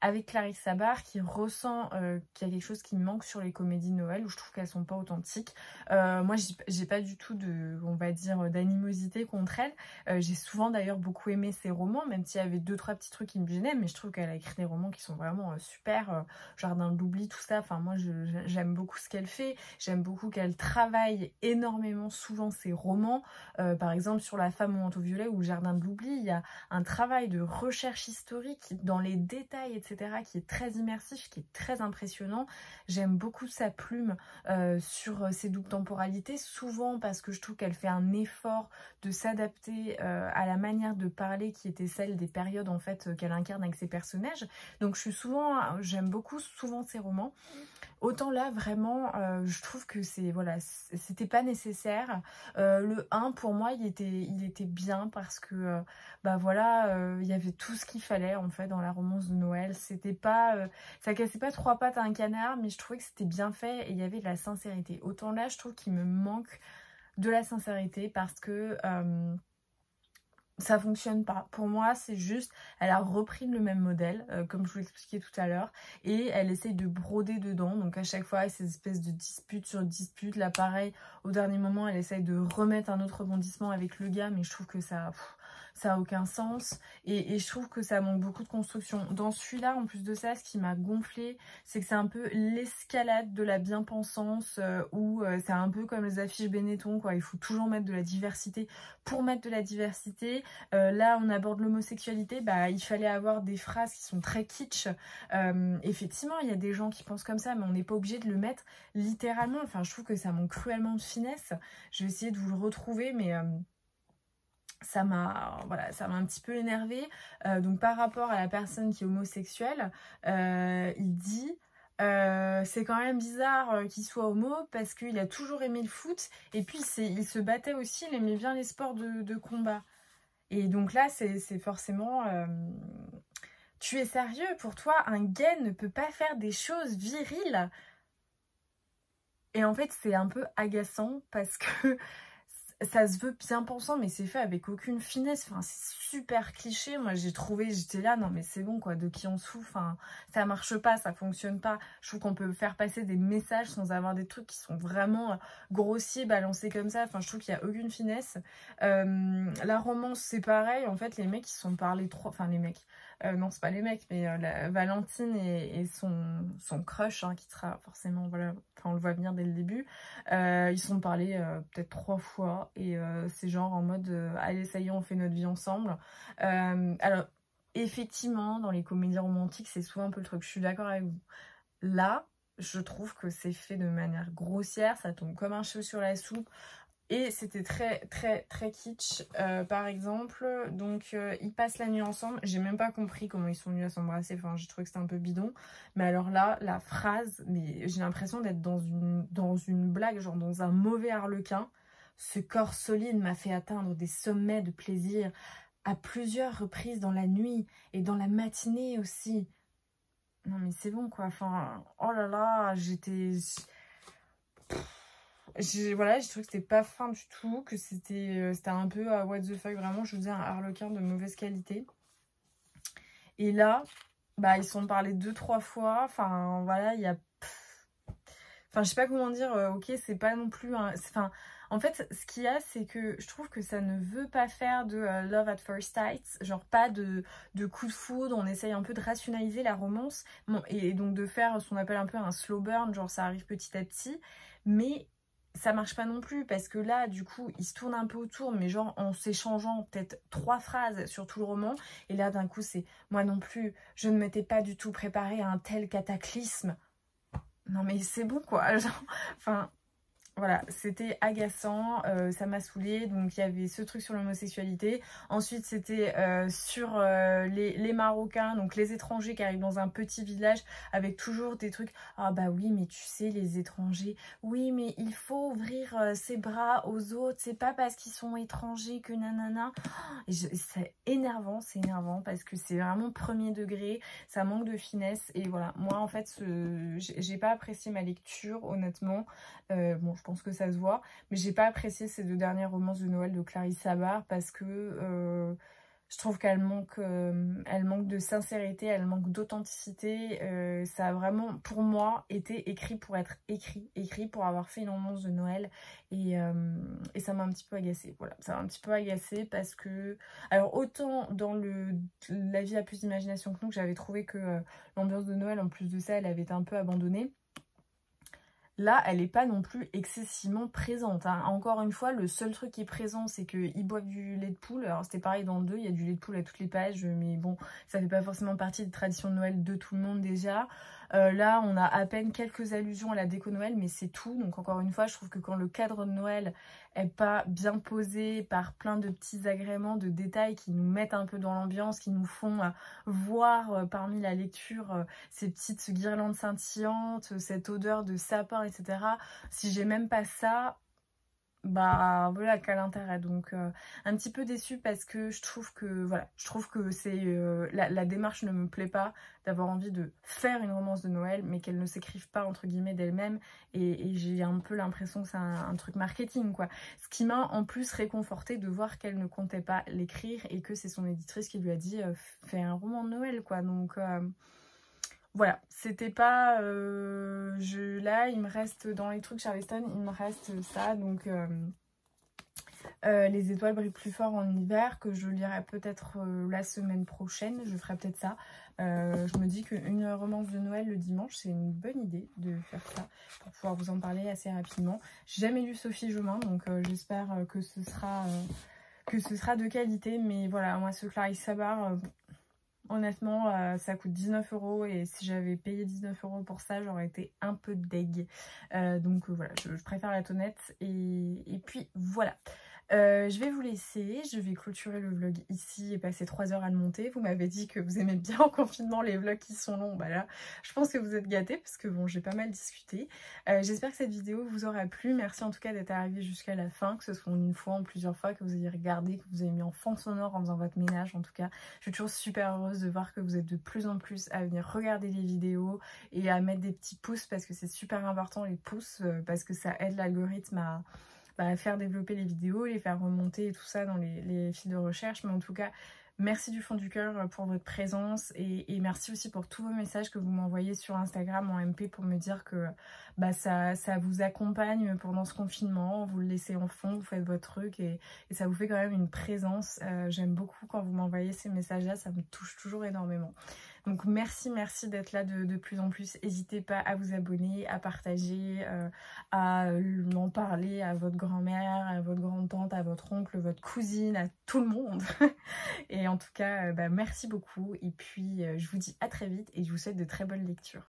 avec Clarisse Sabart qui ressent qu'il y a quelque chose qui me manque sur les comédies de Noël où je trouve qu'elles sont pas authentiques. Moi j'ai pas du tout de, on va dire, d'animosité contre elle. J'ai souvent d'ailleurs beaucoup aimé ses romans, même s'il y avait 2-3 petits trucs qui me gênaient, mais je trouve qu'elle a écrit des romans qui sont vraiment super, Jardin de l'oubli, tout ça. Enfin moi j'aime beaucoup ce qu'elle fait, j'aime beaucoup qu'elle travaille énormément souvent ses romans. Par exemple sur La femme au manteau violet ou Jardin de l'oubli, il y a un travail de recherche historique dans les détails, etc., qui est très immersif, qui est très impressionnant. J'aime beaucoup sa plume sur ses doubles temporalités, souvent parce que je trouve qu'elle fait un effort de s'adapter à la manière de parler qui était celle des périodes en fait qu'elle incarne avec ses personnages. Donc j'aime beaucoup souvent ses romans. Autant là vraiment je trouve que c'était pas nécessaire. Le 1 pour moi il était bien parce que il y avait tout ce qu'il fallait en fait dans la romance de Noël. C'était pas ça cassait pas 3 pattes à un canard, mais je trouvais que c'était bien fait et il y avait de la sincérité. Autant là je trouve qu'il me manque de la sincérité parce que ça fonctionne pas. Pour moi, c'est juste, elle a repris le même modèle, comme je vous l'expliquais tout à l'heure, et elle essaye de broder dedans. Donc à chaque fois, ces espèces de disputes sur disputes. Là, pareil, au dernier moment, elle essaye de remettre un autre rebondissement avec le gars, mais je trouve que ça a aucun sens. Et je trouve que ça manque beaucoup de construction. Dans celui-là, en plus de ça, ce qui m'a gonflé, c'est que c'est un peu l'escalade de la bien-pensance, où c'est un peu comme les affiches Benetton, quoi. Il faut toujours mettre de la diversité pour mettre de la diversité. Là, on aborde l'homosexualité, bah, il fallait avoir des phrases qui sont très kitsch. Effectivement, il y a des gens qui pensent comme ça, mais on n'est pas obligé de le mettre littéralement. Enfin, je trouve que ça manque cruellement de finesse. Je vais essayer de vous le retrouver, mais ça m'a un petit peu énervée. Donc par rapport à la personne qui est homosexuelle, il dit c'est quand même bizarre qu'il soit homo parce qu'il a toujours aimé le foot et puis il se battait aussi, il aimait bien les sports de combat. Et donc là c'est forcément tu es sérieux? Pour toi un gay ne peut pas faire des choses viriles? Et en fait c'est un peu agaçant parce que ça se veut bien pensant, mais c'est fait avec aucune finesse. Enfin, c'est super cliché. Moi, j'étais là, non mais c'est bon quoi, de qui on se fout. Enfin, ça marche pas, ça fonctionne pas. Je trouve qu'on peut faire passer des messages sans avoir des trucs qui sont vraiment grossiers, balancés comme ça. Enfin, je trouve qu'il y a aucune finesse. La romance, c'est pareil. En fait, les mecs, ils sont parlés trop. Enfin, les mecs. Non, c'est pas les mecs, mais Valentine et son crush, hein, qui sera forcément, voilà, enfin, on le voit venir dès le début. Ils sont parlés peut-être 3 fois et c'est genre en mode allez, ça y est, on fait notre vie ensemble. Alors, effectivement, dans les comédies romantiques, c'est souvent un peu le truc. Je suis d'accord avec vous. Là, je trouve que c'est fait de manière grossière, ça tombe comme un cheveu sur la soupe. Et c'était très très très kitsch. Par exemple, donc ils passent la nuit ensemble. J'ai même pas compris comment ils sont venus à s'embrasser. Enfin, j'ai trouvé que c'était un peu bidon. Mais alors là, la phrase, mais j'ai l'impression d'être dans une blague, genre dans un mauvais harlequin. Ce corps solide m'a fait atteindre des sommets de plaisir à plusieurs reprises dans la nuit et dans la matinée aussi. Non mais c'est bon quoi. Enfin, oh là là, voilà, j'ai trouvé que c'était pas fin du tout, que c'était un peu what the fuck, vraiment, je vous dis, un harlequin de mauvaise qualité. Et là, bah, ils sont parlé 2-3 fois, enfin, voilà, il y a... Enfin, je sais pas comment dire, ok, c'est pas non plus un... Enfin, en fait, ce qu'il y a, c'est que je trouve que ça ne veut pas faire de love at first sight, genre pas de coup de foudre, on essaye un peu de rationaliser la romance, bon, et donc de faire ce qu'on appelle un peu un slow burn, genre ça arrive petit à petit, mais... ça marche pas non plus parce que là du coup ils se tournent un peu autour mais genre en s'échangeant peut-être 3 phrases sur tout le roman et là d'un coup c'est moi non plus je ne m'étais pas du tout préparée à un tel cataclysme. Non mais c'est bon quoi, genre, enfin voilà, c'était agaçant, ça m'a saoulée. Donc il y avait ce truc sur l'homosexualité. Ensuite c'était sur les Marocains, donc les étrangers qui arrivent dans un petit village avec toujours des trucs. Ah bah oui mais tu sais les étrangers, oui mais il faut ouvrir ses bras aux autres, c'est pas parce qu'ils sont étrangers que nanana. C'est énervant parce que c'est vraiment premier degré, ça manque de finesse. Et voilà, moi en fait j'ai pas apprécié ma lecture honnêtement. Bon, je pense que ça se voit, mais j'ai pas apprécié ces 2 dernières romances de Noël de Clarisse Sabart parce que je trouve qu'elle manque de sincérité, elle manque d'authenticité. Ça a vraiment, pour moi, été écrit pour être écrit pour avoir fait une romance de Noël et ça m'a un petit peu agacée. Voilà, ça m'a un petit peu agacée parce que, alors autant dans La vie a plus d'imagination que nous, que j'avais trouvé que l'ambiance de Noël, en plus de ça, elle avait été un peu abandonnée. Là, elle n'est pas non plus excessivement présente, hein. Encore une fois, le seul truc qui est présent, c'est qu'ils boivent du lait de poule. Alors, c'était pareil dans le 2, il y a du lait de poule à toutes les pages, mais bon, ça fait pas forcément partie des traditions de Noël de tout le monde déjà. Là, on a à peine quelques allusions à la déco Noël, mais c'est tout. Donc, encore une fois, je trouve que quand le cadre de Noël est pas bien posé par plein de petits agréments, de détails qui nous mettent un peu dans l'ambiance, qui nous font voir parmi la lecture ces petites guirlandes scintillantes, cette odeur de sapin, etc. Si j'ai même pas ça, bah voilà, quel intérêt. Donc un petit peu déçue parce que je trouve que voilà, je trouve que c'est la démarche ne me plaît pas, d'avoir envie de faire une romance de Noël mais qu'elle ne s'écrive pas entre guillemets d'elle-même, et j'ai un peu l'impression que c'est un truc marketing quoi. Ce qui m'a en plus réconfortée de voir qu'elle ne comptait pas l'écrire et que c'est son éditrice qui lui a dit fais un roman de Noël quoi. Donc voilà, c'était pas... là, il me reste, dans les trucs Charleston, il me reste ça, donc Les étoiles brillent plus fort en hiver, que je lirai peut-être la semaine prochaine, je ferai peut-être ça. Je me dis qu'une romance de Noël le dimanche, c'est une bonne idée de faire ça, pour pouvoir vous en parler assez rapidement. J'ai jamais lu Sophie Jomain, donc j'espère que ce sera de qualité, mais voilà, moi ce Clarisse Sabard... honnêtement, ça coûte 19 € et si j'avais payé 19 € pour ça, j'aurais été un peu deg. Donc voilà, je préfère être honnête. Et puis voilà. Je vais vous laisser, je vais clôturer le vlog ici et passer 3 heures à le monter. Vous m'avez dit que vous aimez bien en confinement les vlogs qui sont longs. Bah là, je pense que vous êtes gâtés parce que bon, j'ai pas mal discuté. J'espère que cette vidéo vous aura plu. Merci en tout cas d'être arrivé jusqu'à la fin, que ce soit une fois ou plusieurs fois, que vous ayez regardé, que vous ayez mis en fond sonore en faisant votre ménage. En tout cas, je suis toujours super heureuse de voir que vous êtes de plus en plus à venir regarder les vidéos et à mettre des petits pouces parce que c'est super important les pouces, parce que ça aide l'algorithme à faire développer les vidéos, les faire remonter et tout ça dans les fils de recherche. Mais en tout cas, merci du fond du cœur pour votre présence et merci aussi pour tous vos messages que vous m'envoyez sur Instagram en MP pour me dire que ça vous accompagne pendant ce confinement. Vous le laissez en fond, vous faites votre truc et ça vous fait quand même une présence. J'aime beaucoup quand vous m'envoyez ces messages-là, ça me touche toujours énormément. Donc merci d'être là de plus en plus. N'hésitez pas à vous abonner, à partager, à en parler à votre grand-mère, à votre grande-tante, à votre oncle, votre cousine, à tout le monde. Et en tout cas, merci beaucoup. Et puis je vous dis à très vite et je vous souhaite de très bonnes lectures.